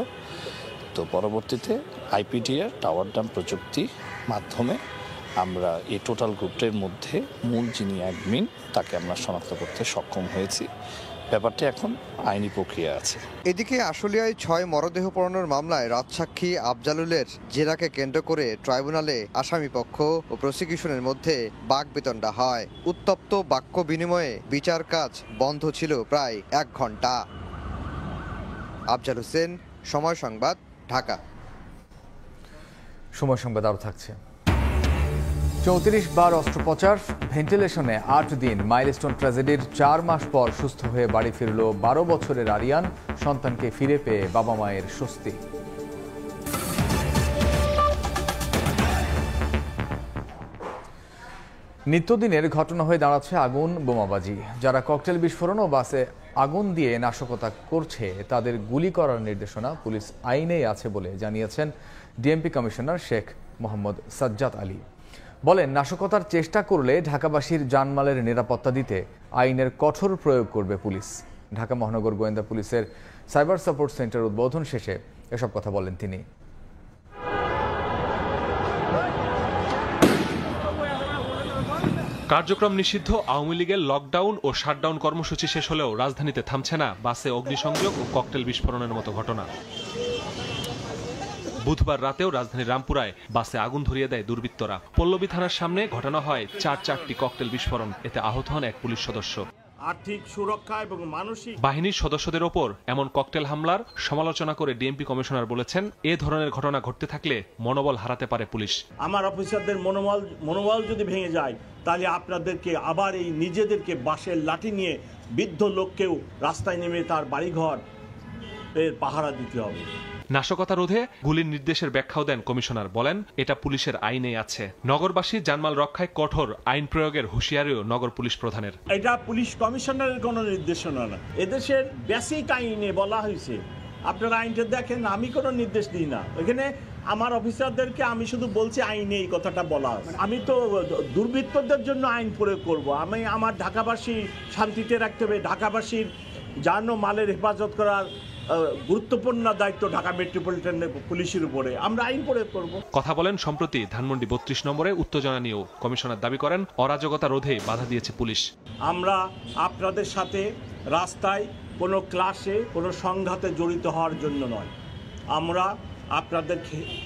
তো পরবর্তীতে আইপিডিআর টাওয়ার ডাম প্রযুক্তি মাধ্যমে আমরা এই টোটাল গ্রুপটার মধ্যে মূল যিনি অ্যাডমিন তাকে আমরা শনাক্ত করতে সক্ষম হয়েছি। ব্যাপারটা এখন আইনি প্রক্রিয়া আছে। এদিকে আশুলিয়ায় 6 মরদেহ পোড়ানোর মামলায় রাজসাক্ষী আফজালুলের জেরাকে কেন্দ্র করে ট্রাইব্যুনালে আসামিপক্ষ ও প্রসিকিউশনের মধ্যে বাকবিতণ্ডা হয়। উত্তপ্ত বাক্য বিনিময়ে বিচার কাজ বন্ধ ছিল প্রায় 1 ঘন্টা। আফজাল হোসেন, সময় সংবাদ, ঢাকা। সময় সংবাদ আরও থাকছে। 34 বার অস্ত্রোপচার, ভেন্টিলেশনে 8 দিন, মাইলস্টোন ট্র্যাজেডির 4 মাস পর সুস্থ হয়ে বাড়ি ফিরল 12 বছরের আরিয়ান। সন্তানকে ফিরে পেয়ে বাবা মায়ের স্বস্তি। নিত্যদিনের ঘটনা হয়ে দাঁড়াচ্ছে আগুন বোমাবাজি। যারা ককটেল বিস্ফোরণ ও বাসে আগুন দিয়ে নাশকতা করছে তাদের গুলি করার নির্দেশনা পুলিশ আইনেই আছে বলে জানিয়েছেন ডিএমপি কমিশনার শেখ মোহাম্মদ সাজ্জাদ আলী। বলেন, নাশকতার চেষ্টা করলে ঢাকাবাসীর জানমালের নিরাপত্তা দিতে আইনের কঠোর প্রয়োগ করবে পুলিশ। ঢাকা মহানগর গোয়েন্দা পুলিশের সাইবার সাপোর্ট সেন্টার উদ্বোধন শেষে এসব কথা বলেন তিনি। কার্যক্রম নিষিদ্ধ আওয়ামী লীগের লকডাউন ও শাটডাউন কর্মসূচি শেষ হলেও রাজধানীতে থামছে না বাসে অগ্নিসংযোগ ও ককটেল বিস্ফোরণের মতো ঘটনা। বুধবার রাতেও রাজধানীর রামপুরায় বাসে আগুন ধরিয়ে দেয় দুর্বৃত্তরা। পল্লবী থানার সামনে ঘটানো হয় চারটি ককটেল বিস্ফোরণ। এতে আহত হন এক পুলিশ সদস্য। আর্থিক সুরক্ষা এবং মানসিক বাহিনীর সদস্যদের ওপর এমন ককটেল হামলার সমালোচনা করে ডিএমপি কমিশনার বলেছেন, এ ধরনের ঘটনা ঘটতে থাকলে মনোবল হারাতে পারে পুলিশ। আমার অফিসারদের মনোবল যদি ভেঙে যায়, তাহলে আপনাদেরকে আবার এই নিজেদেরকে বাঁশের লাঠি নিয়ে বৃদ্ধ লোককেও রাস্তায় নেমে তার বাড়িঘর পাহারা দিতে হবে। নাশকতা রোধে গুলির নির্দেশের ব্যাখ্যাও দেন কমিশনার। বলেন, এটা পুলিশের আইনে আছে। নগরবাসী জানমাল রক্ষায় কঠোর আইন প্রয়োগের হুঁশিয়ারিও নগর পুলিশ প্রধানের। এটা পুলিশ কমিশনারের কোনো নির্দেশনা না, এদেশের বেসিক আইনে বলা হয়েছে। আপনারা আইনটা দেখেন, আমি কোনো নির্দেশ দিই না। এখানে আমার অফিসারদেরকে আমি শুধু বলছি আইনে এই কথাটা বলা। আমি তো দুর্বৃত্তদের জন্য আইন প্রয়োগ করব। আমি আমার ঢাকাবাসী শান্তিতে রাখতে হবে। ঢাকাবাসীর জান ও মালের হেফাজত করার গুরুত্বপূর্ণ দায়িত্ব ঢাকা মেট্রোপলিটন পুলিশের উপরে। আমরা আইন প্রয়োগ করব। কথা বলেন সম্প্রতি ধানমন্ডি ৩২ নম্বরে উত্তেজনা নিয়েও। কমিশনার দাবি করেন, অরাজকতা রোধে বাধা দিয়েছে পুলিশ। আমরা আপনাদের সাথে রাস্তায় কোনো ক্লাসে কোনো সংঘাতে জড়িত হওয়ার জন্য নয়, আমরা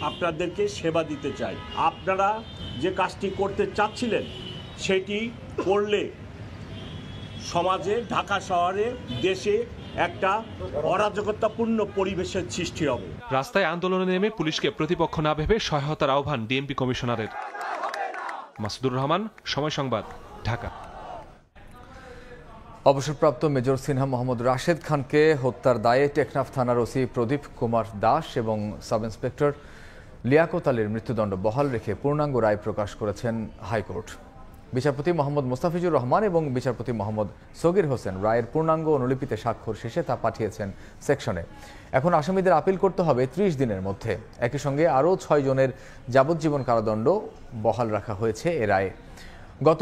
আপনাদেরকে সেবা দিতে চাই। আপনারা যে কাজটি করতে চাচ্ছিলেন সেটি করলে সমাজে, ঢাকা শহরে, দেশে একটা অরাজকতাপূর্ণ পরিবেশের সৃষ্টি হবে। রাস্তায় আন্দোলনে নেমে পুলিশকে প্রতিপক্ষ না ভেবে সহায়তার আহ্বান ডিএমপি কমিশনারের। মাসুদুর রহমান, সময় সংবাদ, ঢাকা। অবসরপ্রাপ্ত মেজর সিনহা মোহাম্মদ রাশেদ খানকে হত্যার দায়ে টেকনাফ থানার ওসি প্রদীপ কুমার দাস এবং সাব ইন্সপেক্টর লিয়াকত আলীর মৃত্যুদণ্ড বহাল রেখে পূর্ণাঙ্গ রায় প্রকাশ করেছেন হাইকোর্ট। বিচারপতি মোহাম্মদ মোস্তাফিজুর রহমান এবং বিচারপতি মোহাম্মদ সগির হোসেন রায়ের পূর্ণাঙ্গ অনুলিপিতে স্বাক্ষর শেষে তা পাঠিয়েছেন সেকশনে। এখন আসামিদের আপিল করতে হবে 30 দিনের মধ্যে। একই সঙ্গে আরও 6 জনের যাবজ্জীবন কারাদণ্ড বহাল রাখা হয়েছে এ রায়ে। গত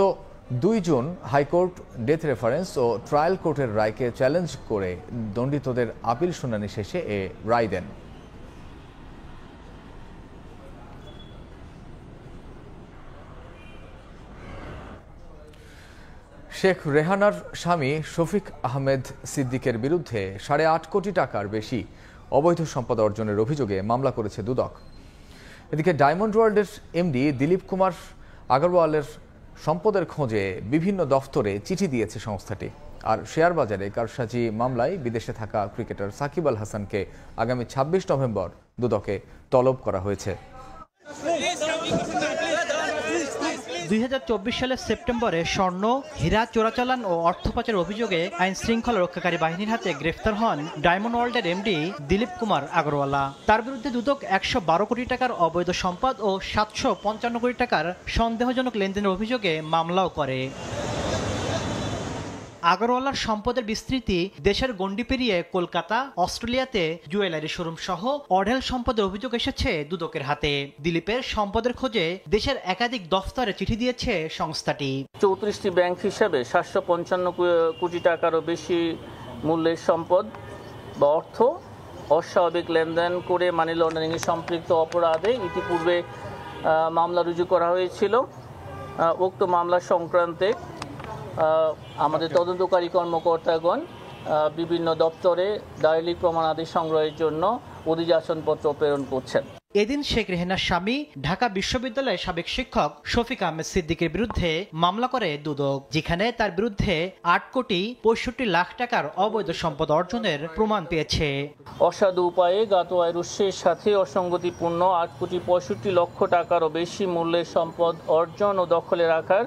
2 জুন হাইকোর্ট ডেথ রেফারেন্স ও ট্রায়াল কোর্টের রায়কে চ্যালেঞ্জ করে দণ্ডিতদের আপিল শুনানি শেষে এ রায় দেন। শেখ রেহানার স্বামী শফিক আহমেদ সিদ্দিকের বিরুদ্ধে 8.5 কোটি টাকার বেশি অবৈধ সম্পদ অর্জনের অভিযোগে মামলা করেছে দুদক। এদিকে ডায়মন্ড ওয়ার্ল্ডের এমডি দিলীপ কুমার আগরওয়ালের সম্পদের খোঁজে বিভিন্ন দফতরে চিঠি দিয়েছে সংস্থাটি। আর শেয়ার বাজারে কারসাজি মামলায় বিদেশে থাকা ক্রিকেটার সাকিব আল হাসানকে আগামী 26 নভেম্বর দুদকে তলব করা হয়েছে। 2024 সালের সেপ্টেম্বরে স্বর্ণ, হীরা চোরাচালান ও অর্থ পাচারের অভিযোগে আইন শৃঙ্খলা রক্ষাকারী বাহিনীর হাতে গ্রেফতার হন ডায়মন্ড ওয়ার্ল্ডের এমডি দিলীপ কুমার আগরওয়ালা। তার বিরুদ্ধে দুদক 112 কোটি টাকার অবৈধ সম্পদ ও 755 কোটি টাকার সন্দেহজনক লেনদেনের অভিযোগে মামলাও করে। আগরওয়ালার সম্পদের বিস্তৃতি দেশের গণ্ডি পেরিয়ে কলকাতা, অস্ট্রেলিয়াতে জুয়েলারি শোরুম সহ অঢেল সম্পদের অভিযোগ এসেছে দুদকের হাতে। দিলীপের সম্পদের খোঁজে দেশের একাধিক দফতরে চিঠি দিয়েছে সংস্থাটি। 34টি ব্যাংক হিসাবে 755 কোটি টাকারও বেশি মূল্যের সম্পদ বা অর্থ অস্বাভাবিক লেনদেন করে মানি লন্ডারিংয়ে সম্পৃক্ত অপরাধে ইতিপূর্বে মামলা রুজু করা হয়েছিল। উক্ত মামলা সংক্রান্তে আমাদের তদন্তকারী কর্মকর্তাগণ বিভিন্ন দপ্তরে দালিলিক প্রমাণাদি সংগ্রহের জন্য অধিযাচনপত্র প্রেরণ করছেন। এদিন শেখ রেহানার স্বামী ঢাকা বিশ্ববিদ্যালয়ের সাবেক শিক্ষক শফিক আহমেদ সিদ্দিকের বিরুদ্ধে মামলা করে দুদক, যেখানে তার বিরুদ্ধে 8 কোটি 65 লাখ টাকার অবৈধ সম্পদ অর্জনের প্রমাণ পেয়েছে। অসাধু উপায়ে জ্ঞাত আয়ের উৎসের সাথে অসঙ্গতিপূর্ণ 8 কোটি 65 লক্ষ টাকারও বেশি মূল্যের সম্পদ অর্জন ও দখলে রাখার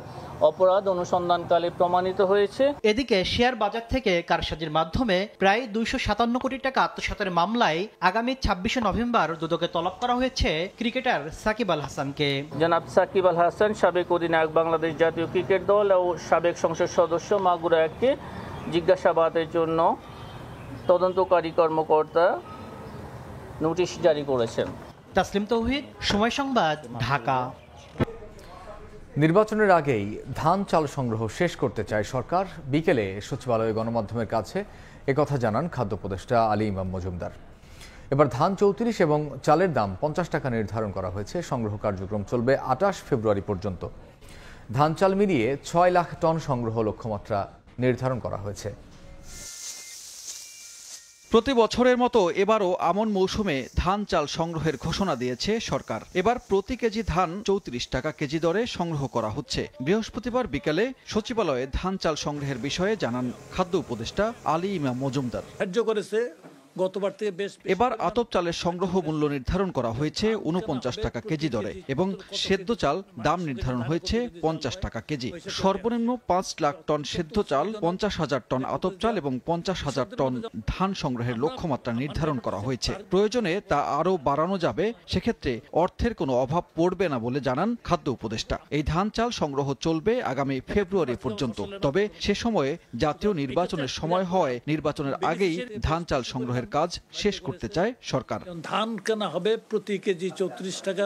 অপরাধ অনুসন্ধানকালে প্রমাণিত হয়েছে। এদিকে শেয়ার বাজার থেকে কারসাজির মাধ্যমে প্রায় 257 কোটি টাকা আত্মসাতের মামলায় আগামী 26 নভেম্বর দুদকে তলব করা হয়েছে ক্রিকেটার সাকিব আল হাসানকে। জনাব সাকিব আল হাসান সাবেক অধিনায়ক বাংলাদেশ জাতীয় ক্রিকেট দল ও সাবেক সংসদ সদস্য মাগুরা এককে জিজ্ঞাসাবাদের জন্য তদন্তকারী কর্মকর্তা নোটিশ জারি করেছেন। তাসলিম তৌহিদ, সময় সংবাদ, ঢাকা। নির্বাচনের আগেই ধান চাল সংগ্রহ শেষ করতে চায় সরকার। বিকেলে সচিবালয়ে গণমাধ্যমের কাছে একথা জানান খাদ্য উপদেষ্টা আলী ইমাম মজুমদার। এবার ধান 34 এবং চালের দাম 50 টাকা নির্ধারণ করা হয়েছে। সংগ্রহ কার্যক্রম চলবে 28 ফেব্রুয়ারি পর্যন্ত। ধান চাল মিলিয়ে 6 লাখ টন সংগ্রহ লক্ষ্যমাত্রা নির্ধারণ করা হয়েছে। প্রতি বছরের মতো এবারও আমন মৌসুমে ধান চাল সংগ্রহের ঘোষণা দিয়েছে সরকার। এবার প্রতি কেজি ধান 34 টাকা কেজি দরে সংগ্রহ করা হচ্ছে। বৃহস্পতিবার বিকেলে সচিবালয়ে ধান চাল সংগ্রহের বিষয়ে জানান খাদ্য উপদেষ্টা আলী ইমাম মজুমদার। এবার আতপ চালের সংগ্রহ মূল্য নির্ধারণ করা হয়েছে 49 টাকা কেজি দরে এবং সেদ্ধ চাল দাম নির্ধারণ হয়েছে 50 টাকা কেজি। সর্বনিম্ন 5 লাখ টন সেদ্ধ চাল, 50,000 টন আতপ চাল এবং 50,000 টন ধান সংগ্রহের লক্ষ্যমাত্রা নির্ধারণ করা হয়েছে। প্রয়োজনে তা আরও বাড়ানো যাবে, সেক্ষেত্রে অর্থের কোনো অভাব পড়বে না বলে জানান খাদ্য উপদেষ্টা। এই ধান চাল সংগ্রহ চলবে আগামী ফেব্রুয়ারি পর্যন্ত। তবে সে সময়ে জাতীয় নির্বাচনের সময় হওয়ায় নির্বাচনের আগেই ধান চাল সংগ্রহের কাজ শেষ করতে চায় সরকার। ধান কেনা হবে প্রতি কেজি 34 টাকা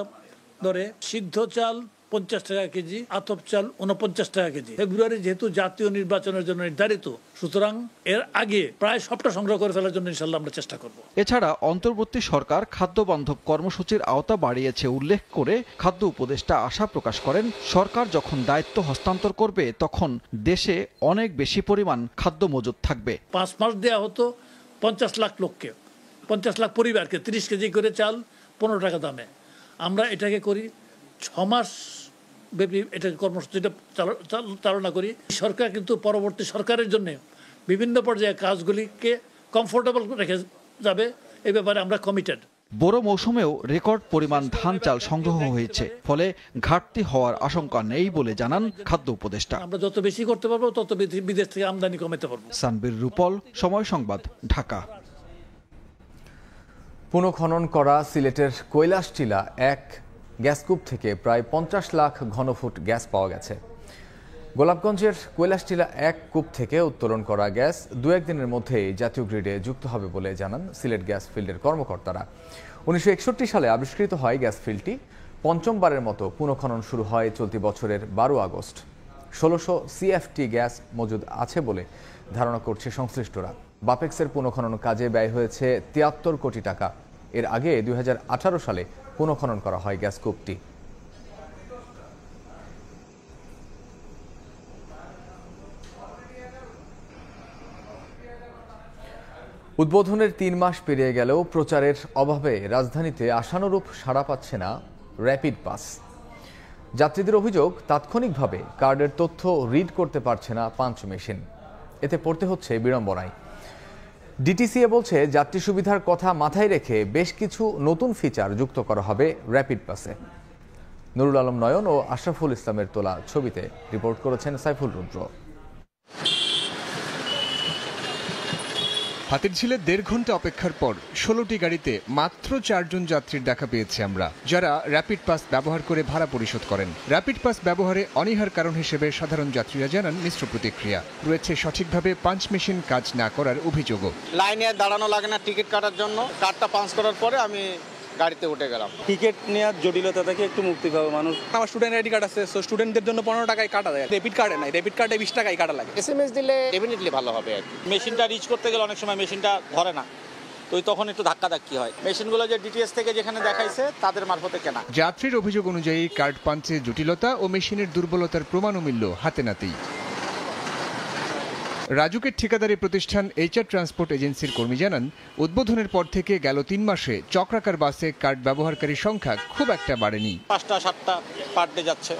দরে, সিদ্ধ চাল 50 টাকা কেজি, আতপ চাল 49 টাকা কেজি। ফেব্রুয়ারি যেহেতু জাতীয় নির্বাচনের জন্য নির্ধারিত, সুতরাং এর আগে প্রায় সবটা সংগ্রহ করে ফেলার জন্য ইনশাআল্লাহ আমরা চেষ্টা করব। এছাড়া অন্তর্বর্তী সরকার খাদ্য বান্ধব কর্মসূচির আওতা বাড়িয়েছে উল্লেখ করে খাদ্য উপদেষ্টা আশা প্রকাশ করেন, সরকার যখন দায়িত্ব হস্তান্তর করবে তখন দেশে অনেক বেশি পরিমাণ খাদ্য মজুদ থাকবে। 5 মাস দেয়া হতো 50 লাখ লোককে, 50 লাখ পরিবারকে 30 কেজি করে চাল 15 টাকা দামে। আমরা এটাকে করি 6 মাস ব্যাপী, এটা কর্মসূচিটা চালনা করি। সরকার কিন্তু পরবর্তী সরকারের জন্য বিভিন্ন পর্যায়ে কাজগুলিকে কমফোর্টেবল রেখে যাবে, এই ব্যাপারে আমরা কমিটেড। বড় মৌসুমেও রেকর্ড পরিমাণ ধান চাল সংগ্রহ হয়েছে, ফলে ঘাটতি হওয়ার আশঙ্কা নেই বলে জানান খাদ্য উপদেষ্টা। আমরা যত বেশি করতে পারবো তত বিদেশ থেকে আমদানি কমাতে পারবো। সানবীর রূপল, সময় সংবাদ, ঢাকা। পুনঃখনন করা সিলেটের কৈলাসটিলা এক গ্যাসকূপ থেকে প্রায় 50 লাখ ঘনফুট গ্যাস পাওয়া গেছে। গোলাপগঞ্জের কৈলাসটিলা এক কূপ থেকে উত্তোলন করা গ্যাস 2-1 দিনের মধ্যেই জাতীয় গ্রিডে যুক্ত হবে বলে জানান সিলেট গ্যাস ফিল্ডের কর্মকর্তারা। 1961 সালে আবিষ্কৃত হয় গ্যাস ফিল্ডটি। পঞ্চমবারের মতো পুনঃখনন শুরু হয় চলতি বছরের 12 আগস্ট। 1600 সিএফটি গ্যাস মজুদ আছে বলে ধারণা করছে সংশ্লিষ্টরা। বাপেক্সের পুনঃখনন কাজে ব্যয় হয়েছে 73 কোটি টাকা। এর আগে 2018 সালে পুনঃখনন করা হয় গ্যাস কূপটি। উদ্বোধনের 3 মাস পেরিয়ে গেলেও প্রচারের অভাবে রাজধানীতে আশানুরূপ সাড়া পাচ্ছে না র্যাপিড পাস। যাত্রীদের অভিযোগ, তাৎক্ষণিকভাবে কার্ডের তথ্য রিড করতে পারছে না পাঞ্চ মেশিন। এতে পড়তে হচ্ছে বিড়ম্বনায়। ডিটিসিএ বলছে, যাত্রী সুবিধার কথা মাথায় রেখে বেশ কিছু নতুন ফিচার যুক্ত করা হবে র্যাপিড পাসে। নুরুল আলম নয়ন ও আশরাফুল ইসলামের তোলা ছবিতে রিপোর্ট করেছেন সাইফুল রুদ্র। হাতিরঝিলে 1.5 ঘন্টা অপেক্ষার পর 16টি গাড়িতে মাত্র 4 জন যাত্রীর দেখা পেয়েছি আমরা, যারা র্যাপিড পাস ব্যবহার করে ভাড়া পরিশোধ করেন। র্যাপিড পাস ব্যবহারে অনীহার কারণ হিসেবে সাধারণ যাত্রীরা জানান মিশ্র প্রতিক্রিয়া। রয়েছে সঠিকভাবে পাঞ্চ মেশিন কাজ না করার অভিযোগও। লাইনে দাঁড়ানো লাগে না টিকিট কাটার জন্য, কার্ডটা পাঞ্চ করার পরে আমি গাড়িতে উঠে গেলাম। টিকিট নেওয়ার জটিলতা থেকে একটু মুক্তি পাবে মানুষ। আমার স্টুডেন্ট আইডি কার্ড আছে, সো স্টুডেন্টদের জন্য 15 টাকায় কাটা যায়। ডেবিট কার্ডে নাই, ডেবিট কার্ডে 20 টাকায় কাটা লাগে। এসএমএস দিলে ডেফিনেটলি ভালো হবে আর কি। মেশিনটা রিচ করতে গেলে অনেক সময় মেশিনটা ধরে না, তো তখন একটু ধাক্কাধাক্কি হয়। মেশিনগুলো যে ডিটিএস থেকে যেখানে দেখাইছে তাদের মারফতে কেনা। যাত্রীর অভিযোগ অনুযায়ী কার্ড পাঞ্চে জটিলতা ও মেশিনের দুর্বলতার প্রমাণও মিলল হাতে নাতেই। রাজুকের ঠিকাদারি প্রতিষ্ঠান এইচআর ট্রান্সপোর্ট এজেন্সির কর্মী জানান, উদ্বোধনের পর থেকে গেল 3 মাসে চক্রাকার বাসে কার্ড ব্যবহারকারীর সংখ্যা খুব একটা বাড়েনি। 5টা-7টা পার ডে যাচ্ছে।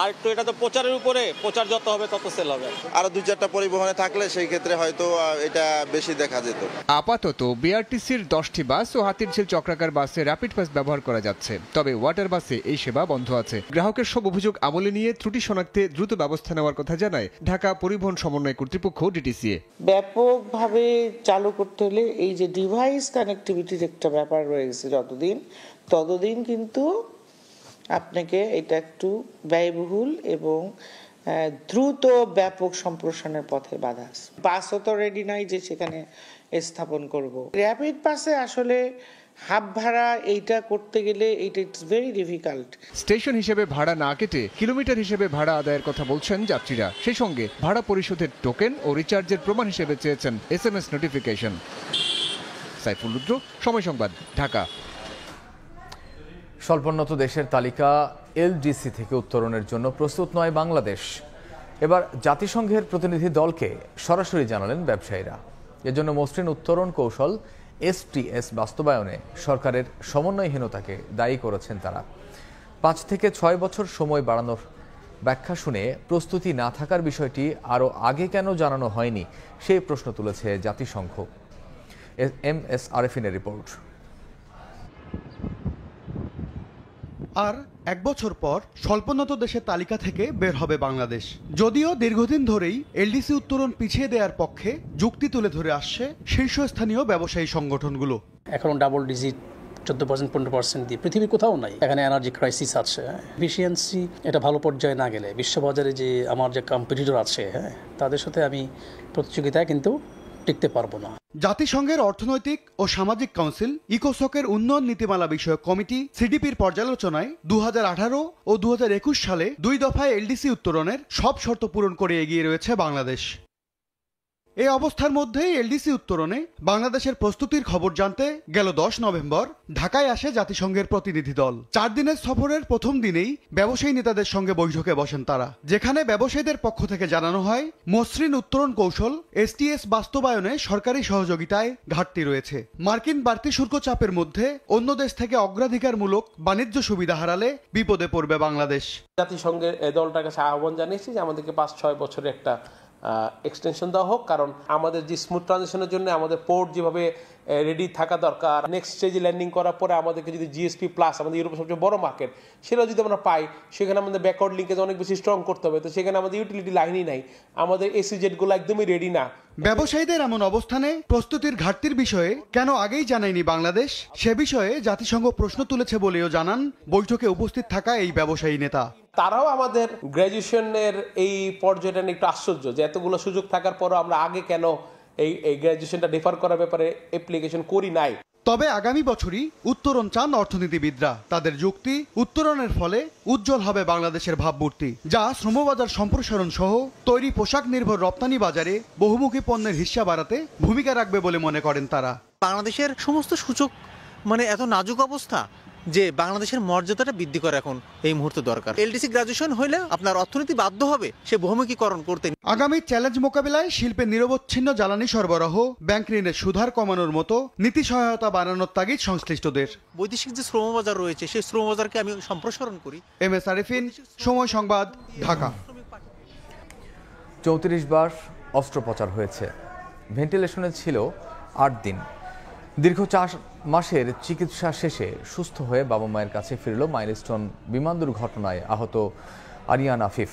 আর একটু এটা তো প্রচারের উপরে, প্রচার যত হবে তত সেল হবে। আরো 2-4টা পরিবহনে থাকলে সেই ক্ষেত্রে হয়তো এটা বেশি দেখা যেত। আপাতত বিআরটিসির 10টি বাস ও হাতিরঝিল চক্রাকার বাসে র্যাপিড পাস ব্যবহার করা যাচ্ছে, তবে ওয়াটার বাসে এই সেবা বন্ধ আছে। গ্রাহকের সব অভিযোগ আমলে নিয়ে ত্রুটি শনাক্তে দ্রুত ব্যবস্থা নেওয়ার কথা জানায় ঢাকা পরিবহন সমন্বয় কর্তৃপক্ষ ডিটিসিএ। ব্যাপকভাবে চালু করতে হলে এই যে ডিভাইস কানেক্টিভিটির একটা ব্যাপার রয়েছে, ততদিন কিন্তু আপনাকে এটা একটু ব্যয়বহুল এবং দ্রুত ব্যাপক সম্প্রসারণের পথে বাধা আছে। বাসও তো রেডি নাই যে সেখানে স্থাপন করব। র্যাপিড পাসে আসলে হাব ভাড়া এইটা করতে গেলে এটা ইটস ভেরি ডিফিকাল্ট। স্টেশন হিসেবে ভাড়া না কেটে কিলোমিটার হিসেবে ভাড়া আদায়ের কথা বলছেন যাত্রীরা। সেই সঙ্গে ভাড়া পরিশোধের টোকেন ও রিচার্জের প্রমাণ হিসেবে চেয়েছেন এসএমএস নোটিফিকেশন। সাইফুল রুদ্র, সময় সংবাদ, ঢাকা। স্বল্পোন্নত দেশের তালিকা এলডিসি থেকে উত্তরণের জন্য প্রস্তুত নয় বাংলাদেশ। এবার জাতিসংঘের প্রতিনিধি দলকে সরাসরি জানালেন ব্যবসায়ীরা। এজন্য মসৃণ উত্তরণ কৌশল STS বাস্তবায়নে সরকারের সমন্বয়হীনতাকে দায়ী করেছেন তারা। 5 থেকে 6 বছর সময় বাড়ানোর ব্যাখ্যা শুনে প্রস্তুতি না থাকার বিষয়টি আরও আগে কেন জানানো হয়নি সেই প্রশ্ন তুলেছে জাতিসংঘ। MS আরেফিনের report. আর 1 বছর পর স্বল্পোন্নত দেশের তালিকা থেকে বের হবে বাংলাদেশ। যদিও দীর্ঘদিন ধরেই LDC উত্তরণ পিছিয়ে দেওয়ার পক্ষে যুক্তি তুলে ধরে আসছে শীর্ষস্থানীয় ব্যবসায়ী সংগঠনগুলো। এখন ডাবল ডিজিট 14% 15% দিয়ে পৃথিবীর কোথাও নাই। এখানে এনার্জি ক্রাইসিস আছে, এফিসিয়েন্সি এটা ভালো পর্যায়ে না গেলে বিশ্ববাজারে যে আমার যে কম্পিটিটর আছে তাদের সাথে আমি প্রতিযোগিতায় কিন্তু টিকতে পারবো না। জাতিসংঘের অর্থনৈতিক ও সামাজিক কাউন্সিল ইকোসকের উন্নয়ন নীতিমালা বিষয়ক কমিটি CDPর পর্যালোচনায় 2018 ও 2021 সালে 2 দফায় LDC উত্তরণের সব শর্ত পূরণ করে এগিয়ে রয়েছে বাংলাদেশ। এই অবস্থার মধ্যেই LDC উত্তরণে বাংলাদেশের প্রস্তুতির খবর জানতে গেল 10 নভেম্বর ঢাকায় আসে জাতিসংঘের প্রতিনিধি দল। 4 দিনের সফরের প্রথম দিনেই ব্যবসায়ী নেতাদের সঙ্গে বৈঠকে বসেন তারা, যেখানে ব্যবসায়ীদের পক্ষ থেকে জানানো হয় মসৃণ উত্তরণ কৌশল STS বাস্তবায়নে সরকারি সহযোগিতায় ঘাটতি রয়েছে। মার্কিন বাড়তি শুল্ক চাপের মধ্যে অন্য দেশ থেকে অগ্রাধিকারমূলক বাণিজ্য সুবিধা হারালে বিপদে পড়বে বাংলাদেশ। জাতিসংঘের এই দলটার কাছে আহ্বান জানিয়েছি যে আমাদেরকে 5-6 বছরের একটা এক্সটেনশন দেওয়া হোক, কারণ আমাদের যে স্মুথ ট্রানজিশনের জন্য আমাদের পোর্ট যেভাবে রেডি থাকা দরকার, নেক্সট স্টেজে ল্যান্ডিং করার পরে আমাদেরকে যদি GSP প্লাস আমাদের ইউরোপের সবচেয়ে বড় মার্কেট সেটা যদি আমরা পাই, সেখানে আমাদের ব্যাকওয়ার্ড লিঙ্কেজ অনেক বেশি স্ট্রং করতে হবে। তো সেখানে আমাদের ইউটিলিটি লাইনই নাই, আমাদের SEZ-গুলো একদমই রেডি না। ব্যবসায়ীদের এমন অবস্থানে প্রস্তুতির ঘাটতির বিষয়ে কেন আগেই জানায়নি বাংলাদেশ, সে বিষয়ে জাতিসংঘ প্রশ্ন তুলেছে বলেও জানান বৈঠকে উপস্থিত থাকা এই ব্যবসায়ী নেতা। তারাও আমাদের গ্র্যাজুয়েশনের এই পর্যায়টা নিয়ে একটু আশ্চর্য যে এতগুলো সুযোগ থাকার পরও আমরা আগে কেন এই গ্র্যাজুয়েশনটা ডিফার করার ব্যাপারে অ্যাপ্লিকেশন করি নাই। তবে আগামী বছরই উত্তরণ চান অর্থনীতিবিদরা। তাদের যুক্তি, উত্তরণের ফলে উজ্জ্বল হবে বাংলাদেশের ভাবমূর্তি, যা শ্রমবাজার সম্প্রসারণ সহ তৈরি পোশাক নির্ভর রপ্তানি বাজারে বহুমুখী পণ্যের হিস্সা বাড়াতে ভূমিকা রাখবে বলে মনে করেন তারা। বাংলাদেশের সমস্ত সূচক এত নাজুক অবস্থা যে বাংলাদেশের মর্যাদাটা বৃদ্ধি করা এখন এই মুহূর্তে দরকার। LDC গ্রাজুয়েশন হলে আপনার অর্থনীতি বাধ্য হবে সে বহুমুখীকরণ করতে। আগামী চ্যালেঞ্জ মোকাবিলায় শিল্পের নিরবচ্ছিন্ন জ্বালানি সরবরাহ, ব্যাংক ঋণের সুধার কমানোর মতো নীতি সহায়তা বাড়ানোর তাগিদ সংশ্লিষ্টদের। বৈদেশিক যে শ্রমবাজার রয়েছে সেই শ্রমবাজারকে আমি সম্প্রসারণ করি। MS আরেফিন, সময় সংবাদ, ঢাকা। 34 বার অস্ত্রোপচার হয়েছে, ভেন্টিলেশনে ছিল 8 দিন। দীর্ঘ 4 মাসের চিকিৎসা শেষে সুস্থ হয়ে বাবা মায়ের কাছে ফিরল মাইলস্টোন বিমান দুর্ঘটনায় আহত আরিয়ান আফিফ।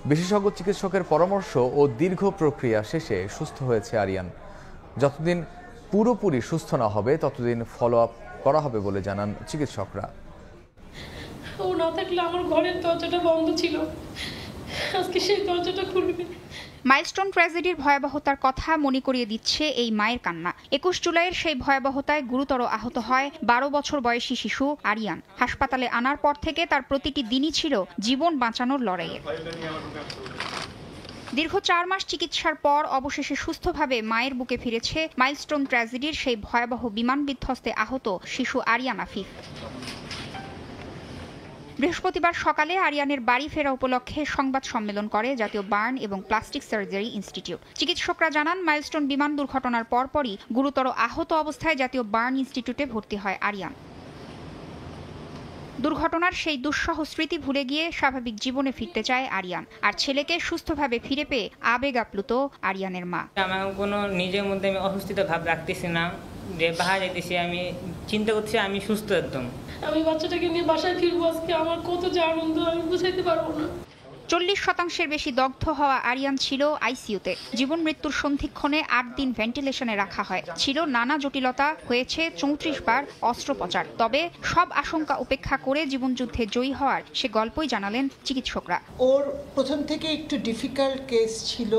বিশেষজ্ঞ চিকিৎসকের পরামর্শ ও দীর্ঘ প্রক্রিয়া শেষে সুস্থ হয়েছে আরিয়ান। যতদিন পুরোপুরি সুস্থ না হবে ততদিন ফলো আপ করা হবে বলে জানান চিকিৎসকরা। ও না থাকলে আমার ঘরের দরজাটা বন্ধ ছিল, আজকে সেই দরজাটা খুলবে। মাইলস্টোন ট্র্যাজেডির ভয়াবহতার কথা মনে করিয়ে দিচ্ছে এই মায়ের কান্না। 21 জুলাইয়ের সেই ভয়াবহতায় গুরুতর আহত হয় 12 বছর বয়সী শিশু আরিয়ান। হাসপাতালে আনার পর থেকে তার প্রতিটি দিনই ছিল জীবন বাঁচানোর লড়াইয়ে। দীর্ঘ 4 মাস চিকিৎসার পর অবশেষে সুস্থভাবে মায়ের বুকে ফিরেছে মাইলস্টোন ট্র্যাজেডির সেই ভয়াবহ বিমান বিধ্বস্তে আহত শিশু আরিয়ান আফিফ। বৃহস্পতিবার সকালে আরিয়ানের বাড়ি ফেরা উপলক্ষে সংবাদ সম্মেলন করে জাতীয় বার্ন এবং প্লাস্টিক সার্জারি ইনস্টিটিউট। চিকিৎসকরা জানান, মাইলস্টোন বিমান দুর্ঘটনার পরপরই গুরুতর আহত অবস্থায় জাতীয় বার্ন ইনস্টিটিউটে ভর্তি হয় আরিয়ান। দুর্ঘটনার সেই দুঃসহ স্মৃতি ভুলে গিয়ে স্বাভাবিক জীবনে ফিরতে চায় আরিয়ান। আর ছেলেকে সুস্থভাবে ফিরে পেয়ে আবেগ আপ্লুত আরিয়ানের মা। আমার কোনো নিজের মধ্যে আমি অসুস্থতা ভাব রাখতেছি না, যে বাহার যেতেছি, আমি চিন্তা করছি আমি সুস্থ একদম। আমি বাচ্চাটাকে নিয়ে বাসায় ফিরবো, আজকে আমার কত যে আনন্দ আমি বুঝাইতে পারবো না। 40% বেশি দগ্ধ হওয়া আরিয়ান ছিল আইসিইউতে। জীবন মৃত্যুর সন্ধিক্ষণে 8 দিন ভেন্টিলেশনে রাখা হয়। ছিল নানা জটিলতা, হয়েছে 34 বার অস্ত্রোপচার। তবে সব আশঙ্কা উপেক্ষা করে জীবনযুদ্ধে জয়ী হওয়ার সে গল্পই জানালেন চিকিৎসকরা। ওর প্রথম থেকে একটু ডিফিকাল্ট কেস ছিল,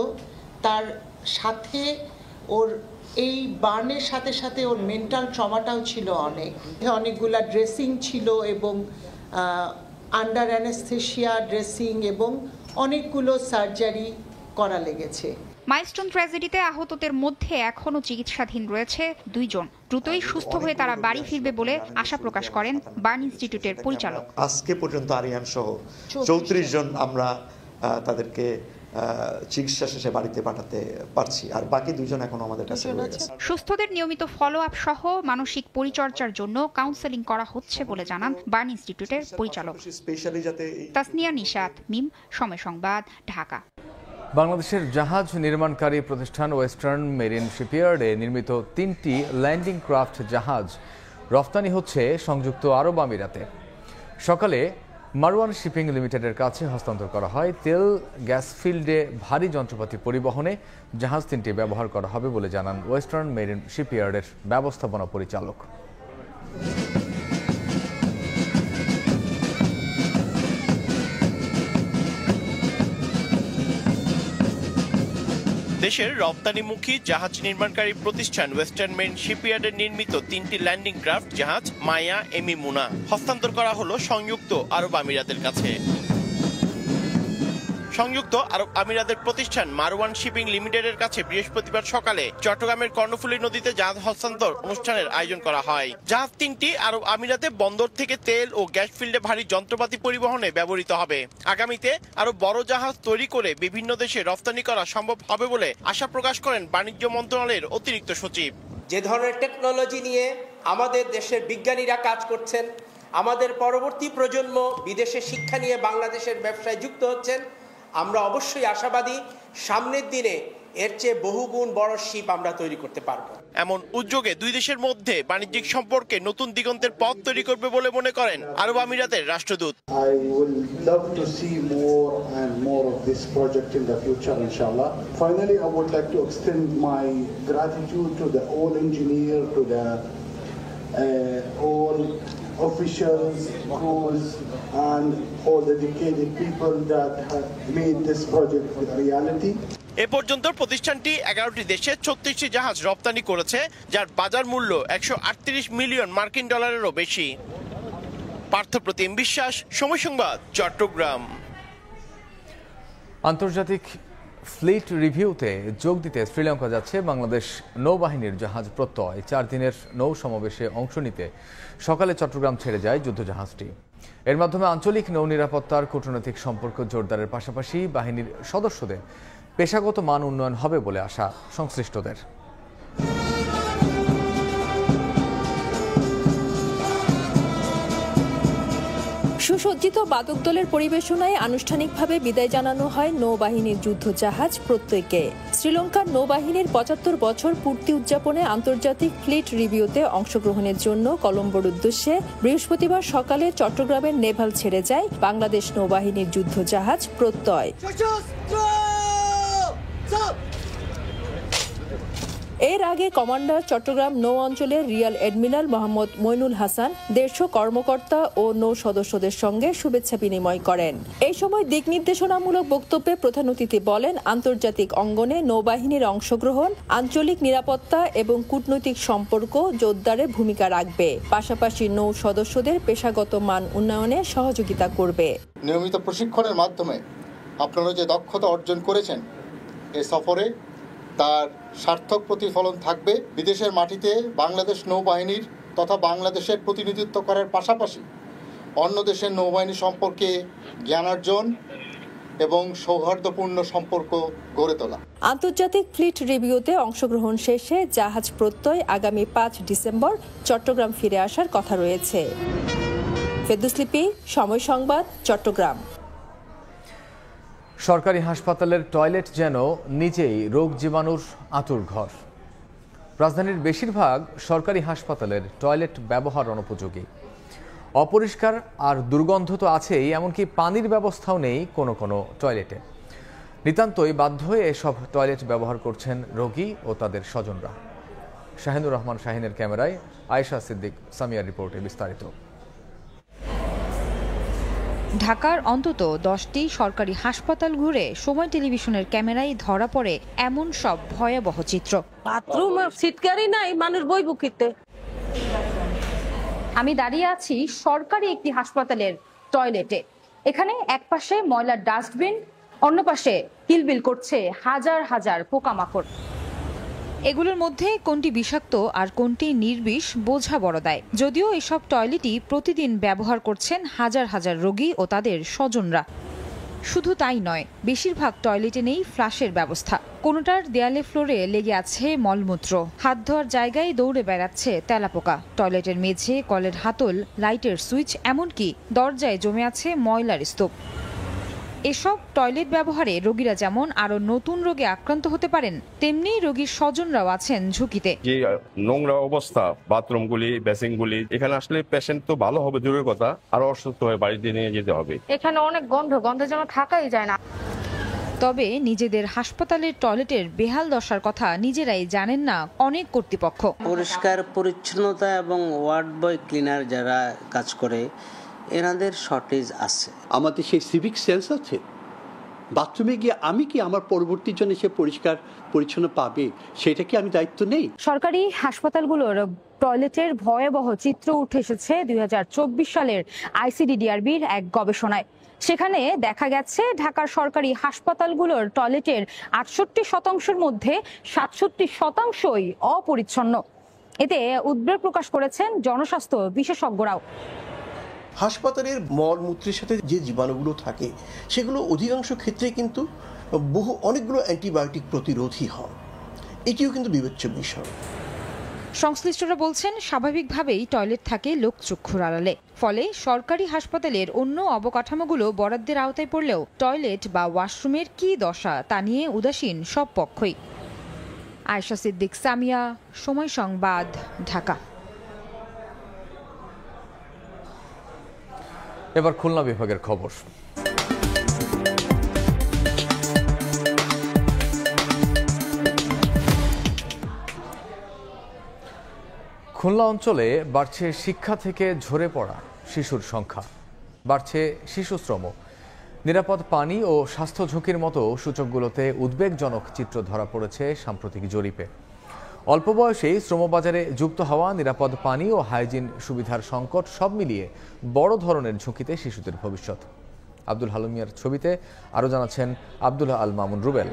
তার সাথে ওর এই বার্নের সাথে সাথে ওর মেন্টাল ট্রমাটাও ছিল অনেকগুলা ড্রেসিং ছিল এবং আন্ডার অ্যানেস্থেশিয়া ড্রেসিং এবং অনেকগুলো সার্জারি করা লেগেছে। মাইলস্টোন ট্র্যাজেডিতে আহতদের মধ্যে এখনও চিকিৎসাধীন রয়েছে 2 জন। দ্রুতই সুস্থ হয়ে তারা বাড়ি ফিরবে বলে আশা প্রকাশ করেন বার্ন ইনস্টিটিউটের পরিচালক। আজকে পর্যন্ত আরিয়ান সহ 34 জন আমরা তাদেরকে চিকিৎসা শেষে বাড়িতে পাঠাতে পারছি, আর বাকি 2 জন এখন আমাদের কাছে রয়ে গেছে। সুস্থদের নিয়মিত ফলো আপ সহ মানসিক পরিচর্যার জন্য কাউন্সেলিং করা হচ্ছে বলে জানান বার্ন ইনস্টিটিউটের পরিচালক তাসনিয়া নিশাত, মিম, সময় সংবাদ, ঢাকা। বাংলাদেশের জাহাজ নির্মাণকারী প্রতিষ্ঠান ওয়েস্টার্ন মেরিন শিপইয়ার্ডে নির্মিত 3টি ল্যান্ডিং ক্রাফট জাহাজ রফতানি হচ্ছে সংযুক্ত আরব আমিরাতে। সকালে মারওয়ান শিপিং লিমিটেডের কাছে হস্তান্তর করা হয়। তেল গ্যাস ফিল্ডে ভারী যন্ত্রপাতি পরিবহনে জাহাজ 3টি ব্যবহার করা হবে বলে জানান ওয়েস্টার্ন মেরিন শিপইয়ার্ডের ব্যবস্থাপনা পরিচালক। দেশের রপ্তানিমুখী জাহাজ নির্মাণকারী প্রতিষ্ঠান ওয়েস্টার্ন মেরিন শিপইয়ার্ডের নির্মিত 3টি ল্যান্ডিং ক্রাফট জাহাজ মায়া, এমি, মুনা হস্তান্তর করা হলো সংযুক্ত আরব আমিরাতের কাছে। সংযুক্ত আরব আমিরাতের প্রতিষ্ঠান মারওয়ান শিপিং লিমিটেডের কাছে বৃহস্পতিবার সকালে চট্টগ্রামের কর্ণফুলী নদীতে জাহাজ হস্তান্তর অনুষ্ঠানের আয়োজন করা হয়। জাহাজ 3টি আরব আমিরাতে বন্দর থেকে তেল ও গ্যাস ফিল্ডে ভারী যন্ত্রপাতি পরিবহনে ব্যবহৃত হবে। আগামীতে আরো বড় জাহাজ তৈরি করে বিভিন্ন দেশে রপ্তানি করা সম্ভব হবে বলে আশা প্রকাশ করেন বাণিজ্য মন্ত্রণালয়ের অতিরিক্ত সচিব। যে ধরনের টেকনোলজি নিয়ে আমাদের দেশের বিজ্ঞানীরা কাজ করছেন, আমাদের পরবর্তী প্রজন্ম বিদেশে শিক্ষা নিয়ে বাংলাদেশের ব্যবসায় যুক্ত হচ্ছেন, আমরা অবশ্যই আশাবাদী সামনের দিনে এর চেয়ে বহুগুণ বড় শিপ আমরা তৈরি করতে পারব। এমন উদ্যোগে 2 দেশের মধ্যে বাণিজ্যিক সম্পর্কে নতুন দিগন্তের পথ তৈরি করবে বলে মনে করেন আরব আমিরাতের রাষ্ট্রদূত। I will love to see more and more of this project in the future, inshallah. Finally, I would like to extend my gratitude to the all engineer, to the all officials, crews, and all the dedicated people that have made this project a reality. এ পর্যন্ত প্রতিষ্ঠানটি 11টি দেশে 36টি জাহাজ রপ্তানি করেছে, যার বাজার মূল্য 138 million মার্কিন ডলারেরও বেশি। পার্থপ্রতিম বিশ্বাস, সময় সংবাদ, চট্টগ্রাম। আন্তর্জাতিক ফ্লিট রিভিউতে যোগ দিতে শ্রীলঙ্কা যাচ্ছে বাংলাদেশ নৌবাহিনীর জাহাজ প্রত্যয়। 4 দিনের নৌ সমাবেশে অংশ নিতে সকালে চট্টগ্রাম ছেড়ে যায় যুদ্ধজাহাজটি। এর মাধ্যমে আঞ্চলিক নৌ নিরাপত্তার কূটনৈতিক সম্পর্ক জোরদারের পাশাপাশি বাহিনীর সদস্যদের পেশাগত মান উন্নয়ন হবে বলে আশা সংশ্লিষ্টদের। সুসজ্জিত বাদক দলের পরিবেশনায় আনুষ্ঠানিকভাবে বিদায় জানানো হয় নৌবাহিনীর যুদ্ধজাহাজ প্রত্যয়কে। শ্রীলঙ্কার নৌবাহিনীর 75 বছর পূর্তি উদযাপনে আন্তর্জাতিক ফ্লিট রিভিউতে অংশগ্রহণের জন্য কলম্বোর উদ্দেশ্যে বৃহস্পতিবার সকালে চট্টগ্রামের নেভাল ছেড়ে যায় বাংলাদেশ নৌবাহিনীর যুদ্ধজাহাজ প্রত্যয়। এর আগে কমান্ডার চট্টগ্রাম নৌ অঞ্চলের রিয়াল এডমিরাল মোহাম্মদ মইনুল হাসান 150 কর্মকর্তা ও নৌ সদস্যদের সঙ্গে শুভেচ্ছা বিনিময় করেন। এই সময় দিক নির্দেশনামূলক বক্তব্যে প্রধান অতিথি বলেন, আন্তর্জাতিক অঙ্গনে নৌবাহিনীর অংশগ্রহণ আঞ্চলিক নিরাপত্তা এবং কূটনৈতিক সম্পর্ক জোরদারে ভূমিকা রাখবে, পাশাপাশি নৌ সদস্যদের পেশাগত মান উন্নয়নে সহযোগিতা করবে। নিয়মিত প্রশিক্ষণের মাধ্যমে আপনারা যে দক্ষতা অর্জন করেছেন, এই সফরে তার সার্থক প্রতিফলন থাকবে। বিদেশের মাটিতে বাংলাদেশ নৌবাহিনীর তথা বাংলাদেশের প্রতিনিধিত্ব করার পাশাপাশি অন্য দেশের নৌবাহিনী সম্পর্কে জ্ঞানার্জন এবং সৌহার্দ্যপূর্ণ সম্পর্ক গড়ে তোলা। আন্তর্জাতিক ফ্লিট রিভিউতে অংশগ্রহণ শেষে জাহাজ প্রত্যয় আগামী 5 ডিসেম্বর চট্টগ্রাম ফিরে আসার কথা রয়েছে। ফেরদৌস লিপি, সময় সংবাদ, চট্টগ্রাম। সরকারি হাসপাতালের টয়লেট যেন নিজেই রোগ জীবাণুর আঁতুড়ঘর। রাজধানীর বেশিরভাগ সরকারি হাসপাতালের টয়লেট ব্যবহার অনুপযোগী, অপরিষ্কার আর দুর্গন্ধ তো আছেই, এমনকি পানির ব্যবস্থাও নেই কোনো কোনো টয়লেটে। নিতান্তই বাধ্য হয়ে এসব টয়লেট ব্যবহার করছেন রোগী ও তাদের স্বজনরা। শাহিনুর রহমান শাহিনের ক্যামেরায় আয়েশা সিদ্দিক সামিয়ার রিপোর্টে বিস্তারিত। ঢাকার অন্তত 10টি সরকারি হাসপাতাল ঘুরে সময় টেলিভিশনের ক্যামেরায় ধরা পড়ে এমন সব ভয়াবহ চিত্র। বাথরুম সিটকারি নাই, মানুষ বই বুকিতে। আমি দাঁড়িয়ে আছি সরকারি একটি হাসপাতালের টয়লেটে। এখানে এক পাশে ময়লার ডাস্টবিন, অন্য পাশে কিলবিল করছে হাজার হাজার পোকামাকড়। এগুলোর মধ্যে কোনটি বিষাক্ত আর কোনটি নির্বিষ বোঝা বড় দায়। যদিও এসব টয়লেটই প্রতিদিন ব্যবহার করছেন হাজার হাজার রোগী ও তাদের স্বজনরা। শুধু তাই নয়, বেশিরভাগ টয়লেটে নেই ফ্লাশের ব্যবস্থা। কোনোটার দেয়ালে ফ্লোরে লেগে আছে মলমূত্র, হাত ধোয়ার জায়গায় দৌড়ে বেড়াচ্ছে তেলাপোকা। টয়লেটের মেঝে, কলের হাতল, লাইটের সুইচ, এমনকি দরজায় জমে আছে ময়লার স্তূপ। এসব টয়লেট ব্যবহারে রোগীরা যেমন আরো নতুন রোগে আক্রান্ত হতে পারেন, তেমনি রোগীর স্বজনরাও আছেন ঝুঁকিতে। যে নোংরা অবস্থা বাথরুমগুলি, বেসিনগুলি, এখানে আসলে পেশেন্ট তো ভালো হবে দূরের কথা, আরো অসুস্থ হয়ে বাড়িতে নিয়ে যেতে হবে। এখানে অনেক গন্ধে যেন থাকাই যায় না। তবে নিজেদের হাসপাতালের টয়লেটের বেহাল দশার কথা নিজেরাই জানেন না অনেক কর্তৃপক্ষ। পরিষ্কার পরিচ্ছন্নতা এবং ওয়ার্ড বয় ক্লিনার যারা কাজ করে এনাদের শর্টেজ আছে। আমাদের সেই সিভিক সেন্স আছে, বাথরুমে গিয়ে আমি কি আমার পরবর্তীর জন্য সে পরিষ্কার পরিচ্ছন্ন পাবে, সেটা কি আমি দায়িত্ব নেই? সরকারি হাসপাতালগুলোর টয়লেটের ভয়াবহ চিত্র উঠে এসেছে 2024 সালের আইসিডিডিআরবির এক গবেষণায়। সেখানে দেখা গেছে ঢাকার সরকারি হাসপাতালগুলোর টয়লেটের 68% মধ্যে 67%ই অপরিচ্ছন্ন। এতে উদ্বেগ প্রকাশ করেছেন জনস্বাস্থ্য বিশেষজ্ঞরাও। হাসপাতালের মলমূত্রের সাথে যে জীবাণুগুলো থাকে সেগুলো অধিকাংশ ক্ষেত্রে কিন্তু অনেকগুলো অ্যান্টিবায়োটিক প্রতিরোধী হয়, এটিও কিন্তু বিবেচ্য বিষয়। সংশ্লিষ্টরা বলছেন, স্বাভাবিকভাবেই টয়লেট থাকে লোকচক্ষুর আড়ালে, ফলে সরকারি হাসপাতালের অন্য অবকাঠামোগুলো বরাদ্দের আওতায় পড়লেও টয়লেট বা ওয়াশরুমের কি দশা তা নিয়ে উদাসীন সব পক্ষই। আয়েশা সিদ্দিক, সামিয়া, সময় সংবাদ, ঢাকা। এবার খুলনা বিভাগের খবর। খুলনা অঞ্চলে বাড়ছে শিক্ষা থেকে ঝরে পড়া শিশুর সংখ্যা, বাড়ছে শিশুশ্রম। নিরাপদ পানি ও স্বাস্থ্য ঝুঁকির মতো সূচকগুলোতে উদ্বেগজনক চিত্র ধরা পড়েছে সাম্প্রতিক জরিপে। অল্প বয়সেই শ্রমবাজারে যুক্ত হওয়া, নিরাপদ পানি ও হাইজিন সুবিধার সংকট, সব মিলিয়ে বড় ধরনের ঝুঁকিতে শিশুদের ভবিষ্যৎ। আব্দুল হালুমিয়ার ছবিতে আরও জানাচ্ছেন আব্দুল্লাহ আল মামুন রুবেল।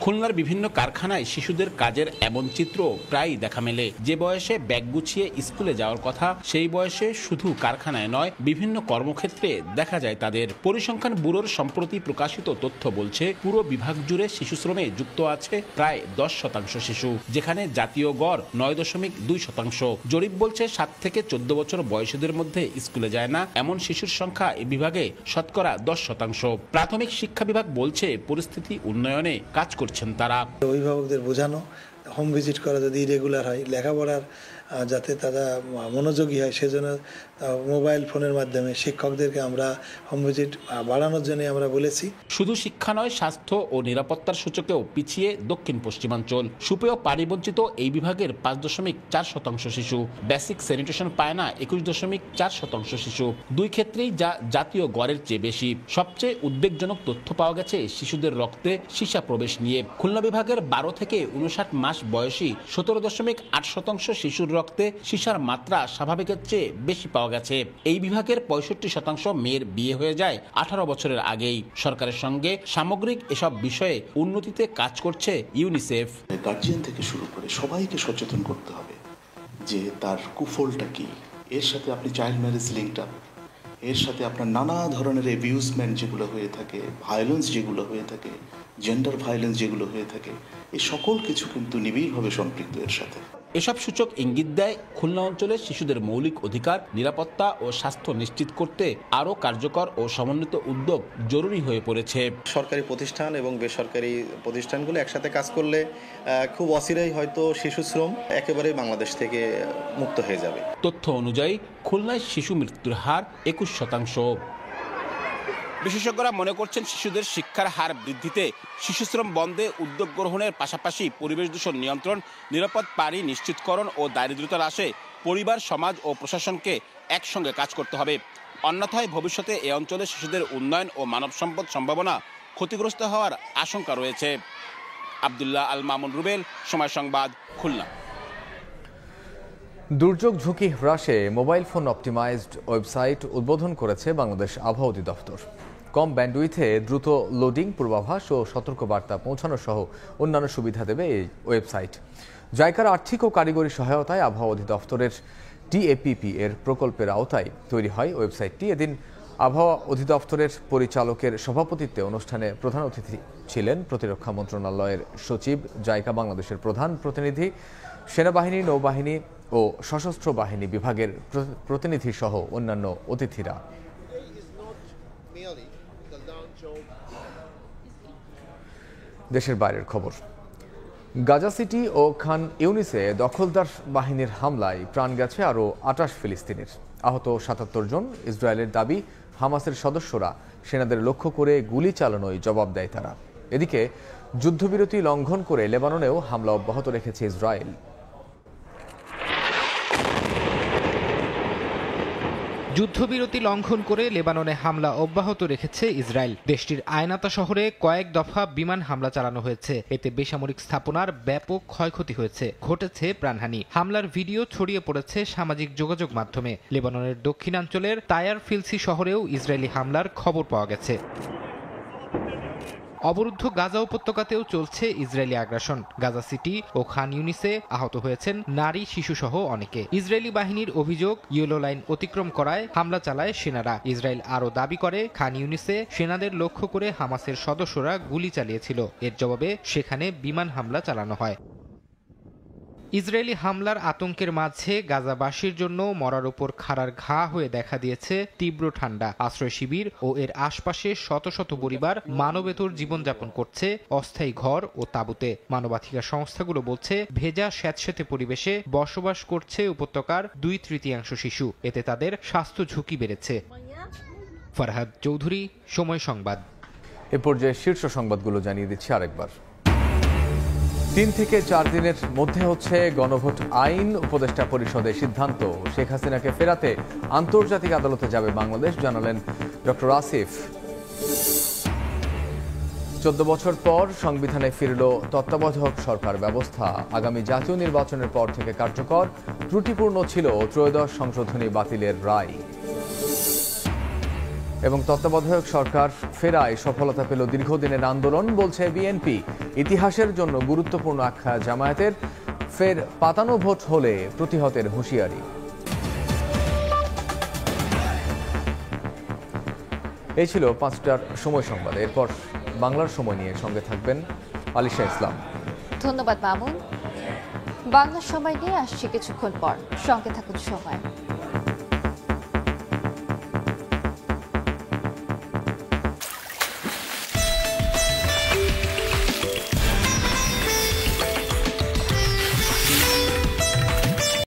খুলনার বিভিন্ন কারখানায় শিশুদের কাজের এমন চিত্র প্রায়ই দেখা মেলে। যে বয়সে ব্যাগ গুছিয়ে স্কুলে যাওয়ার কথা, সেই বয়সে শুধু কারখানায় নয়, বিভিন্ন কর্মক্ষেত্রে দেখা যায় তাদের। পরিসংখ্যান ব্যুরোর সম্প্রতি প্রকাশিত তথ্য বলছে, পুরো বিভাগ জুড়ে শিশুশ্রমে যুক্ত আছে প্রায় 10% শিশু, যেখানে জাতীয় গড় 9.2%। জরিপ বলছে 7 থেকে 14 বছর বয়সীদের মধ্যে স্কুলে যায় না এমন শিশুর সংখ্যা এই বিভাগে শতকরা 10%। প্রাথমিক শিক্ষা বিভাগ বলছে, পরিস্থিতি উন্নয়নে কাজ করছে তারা। অভিভাবকদের বোঝানো, হোম ভিজিট করা যদি রেগুলার হয়, লেখাপড়ার যাতে তারা মনোযোগী হয় সেজন্য মোবাইল ফোনের মাধ্যমে শিক্ষকদেরকে আমরা হোম ভিজিট বাড়ানোর জন্য আমরা বলেছি। শুধু শিক্ষা নয়, স্বাস্থ্য ও নিরাপত্তার সূচকেও পিছিয়ে দক্ষিণ পশ্চিমাঞ্চল। সুপেয় পানি বঞ্চিত এই বিভাগের 5.4% শিশু। বেসিক স্যানিটেশন পায় না 21.4% শিশু। দুই ক্ষেত্রেই যা জাতীয় গড়ের চেয়ে বেশি। সবচেয়ে উদ্বেগজনক তথ্য পাওয়া গেছে শিশুদের রক্তে সীসা প্রবেশ নিয়ে। খুলনা বিভাগের 12 থেকে 59 মাস বয়সী 17.8% শিশুর রক্তে সীসার মাত্রা স্বাভাবিকের চেয়ে বেশি পাওয়া গেছে। এই বিভাগের 65% মেয়ের বিয়ে হয়ে যায় 18 বছরের আগেই। সরকারের সঙ্গে সামগ্রিক এসব বিষয়ে উন্নতিতে কাজ করছে ইউনিসেফ। গার্জিয়ান থেকে শুরু করে সবাইকে সচেতন করতে হবে যে তার কুফলটা কি। এর সাথে আপনি চাইল্ড ম্যারেজ লিঙ্কড আপ, এর সাথে আপনার নানা ধরনের অ্যাবিউজমেন্ট যেগুলো হয়ে থাকে, ভায়োলেন্স যেগুলো হয়ে থাকে, জেন্ডার ভায়োলেন্স যেগুলো হয়ে থাকে, এই সকল কিছু কিন্তু নিবিড়ভাবে সম্পৃক্ত এর সাথে। এসব সূচক ইঙ্গিত দেয়, খুলনা অঞ্চলের শিশুদের মৌলিক অধিকার, নিরাপত্তা ও স্বাস্থ্য নিশ্চিত করতে আরও কার্যকর ও সমন্বিত উদ্যোগ জরুরি হয়ে পড়েছে। সরকারি প্রতিষ্ঠান এবং বেসরকারি প্রতিষ্ঠানগুলো একসাথে কাজ করলে খুব অচিরেই হয়তো শিশুশ্রম একেবারেই বাংলাদেশ থেকে মুক্ত হয়ে যাবে। তথ্য অনুযায়ী খুলনায় শিশু মৃত্যুর হার 21%। বিশেষজ্ঞরা মনে করছেন, শিশুদের শিক্ষার হার বৃদ্ধিতে শিশুশ্রম বন্ধে উদ্যোগ গ্রহণের পাশাপাশি পরিবেশ দূষণ নিয়ন্ত্রণ, নিরাপদ পানি নিশ্চিতকরণ ও দারিদ্র্যতা হ্রাসে পরিবার, সমাজ ও প্রশাসনকে একসঙ্গে কাজ করতে হবে। অন্যথায় ভবিষ্যতে এ অঞ্চলে শিশুদের উন্নয়ন ও মানব সম্পদ সম্ভাবনা ক্ষতিগ্রস্ত হওয়ার আশঙ্কা রয়েছে। আব্দুল্লাহ আল মামুন রুবেল, সময় সংবাদ, খুলনা। দুর্যোগ ঝুঁকি হ্রাসে মোবাইল ফোন অপটিমাইজড ওয়েবসাইট উদ্বোধন করেছে বাংলাদেশ আবহাওয়া অধিদপ্তর। কম ব্যান্ডউইথে দ্রুত লোডিং, পূর্বাভাস ও সতর্কবার্তা পৌঁছানো সহ অন্যান্য সুবিধা দেবে এই ওয়েবসাইট। জাইকার আর্থিক ও কারিগরি সহায়তায় আবহাওয়া অধিদপ্তরের TAPP এর প্রকল্পের আওতায় তৈরি হয় ওয়েবসাইটটি। এদিন আবহাওয়া অধিদপ্তরের পরিচালকের সভাপতিত্বে অনুষ্ঠানে প্রধান অতিথি ছিলেন প্রতিরক্ষা মন্ত্রণালয়ের সচিব, জাইকা বাংলাদেশের প্রধান প্রতিনিধি, সেনাবাহিনী, নৌবাহিনী ও সশস্ত্র বাহিনী বিভাগের প্রতিনিধি সহ অন্যান্য অতিথিরা। দেশের বাইরের খবর। গাজা সিটি ও খান ইউনিসে দখলদার বাহিনীর হামলায় প্রাণ গেছে আরও 28 ফিলিস্তিনির। আহত 77 জন। ইসরায়েলের দাবি, হামাসের সদস্যরা সেনাদের লক্ষ্য করে গুলি চালানোয় জবাব দেয় তারা। এদিকে যুদ্ধবিরতি লঙ্ঘন করে লেবাননেও হামলা অব্যাহত রেখেছে ইসরায়েল। যুদ্ধবিরতি লঙ্ঘন করে লেবাননে হামলা অব্যাহত রেখেছে ইসরায়েল। দেশটির আয়নাতা শহরে কয়েক দফা বিমান হামলা চালানো হয়েছে। এতে বেসামরিক স্থাপনার ব্যাপক ক্ষয়ক্ষতি হয়েছে, ঘটেছে প্রাণহানি। হামলার ভিডিও ছড়িয়ে পড়েছে সামাজিক যোগাযোগ মাধ্যমে। লেবাননের দক্ষিণাঞ্চলের তায়ার ফিলসি শহরেও ইসরায়েলি হামলার খবর পাওয়া গেছে। অবরুদ্ধ গাজা উপত্যকাতেও চলছে ইসরায়েলি আগ্রাসন। গাজা সিটি ও খান ইউনিসে আহত হয়েছেন নারী, শিশুসহ অনেকে। ইসরায়েলি বাহিনীর অভিযোগ, ইয়েলো লাইন অতিক্রম করায় হামলা চালায় সেনারা। ইসরায়েল আরও দাবি করে, খান ইউনিসে সেনাদের লক্ষ্য করে হামাসের সদস্যরা গুলি চালিয়েছিল। এর জবাবে সেখানে বিমান হামলা চালানো হয়। ইসরায়েলি হামলার আতঙ্কের মাঝে গাজাবাসীর জন্য মরার উপর খাড়ার ঘা হয়ে দেখা দিয়েছে তীব্র ঠান্ডা। আশ্রয় শিবির ও এর আশপাশে শত শত পরিবার মানবেতর জীবনযাপন করছে অস্থায়ী ঘর ও তাঁবুতে। মানবাধিকার সংস্থাগুলো বলছে, ভেজা স্যাঁতসেঁতে পরিবেশে বসবাস করছে উপত্যকার 2/3 শিশু। এতে তাদের স্বাস্থ্য ঝুঁকি বেড়েছে। ফরহাদ চৌধুরী, সময় সংবাদ। এ পর্যায়ে শীর্ষ সংবাদগুলো জানিয়ে দিচ্ছি আরেকবার। 3 থেকে 4 দিনের মধ্যে হচ্ছে গণভোট আইন। উপদেষ্টা পরিষদের সিদ্ধান্ত, শেখ হাসিনাকে ফেরাতে আন্তর্জাতিক আদালতে যাবে বাংলাদেশ, জানালেন ডক্টর আসিফ। 14 বছর পর সংবিধানে ফিরল তত্ত্বাবধায়ক সরকার ব্যবস্থা। আগামী জাতীয় নির্বাচনের পর থেকে কার্যকর। ত্রুটিপূর্ণ ছিল ত্রয়োদশ সংশোধনী বাতিলের রায়। এবং তত্ত্বাবধায়ক সরকার ফেরায় সফলতা পেল দীর্ঘদিনের আন্দোলন, বলছে বিএনপি। ইতিহাসের জন্য গুরুত্বপূর্ণ আখ্যা জামায়াতের। ফের পাতানো ভোট হলে প্রতিহতের হুঁশিয়ারি। এই ছিল 5টার সময় সংবাদ। এরপর বাংলার সময় নিয়ে সঙ্গে থাকবেন আলিশা ইসলাম। ধন্যবাদ মামুন। বাংলার সময় নিয়ে আসছি কিছুক্ষণ পর, সঙ্গে থাকুন সময়।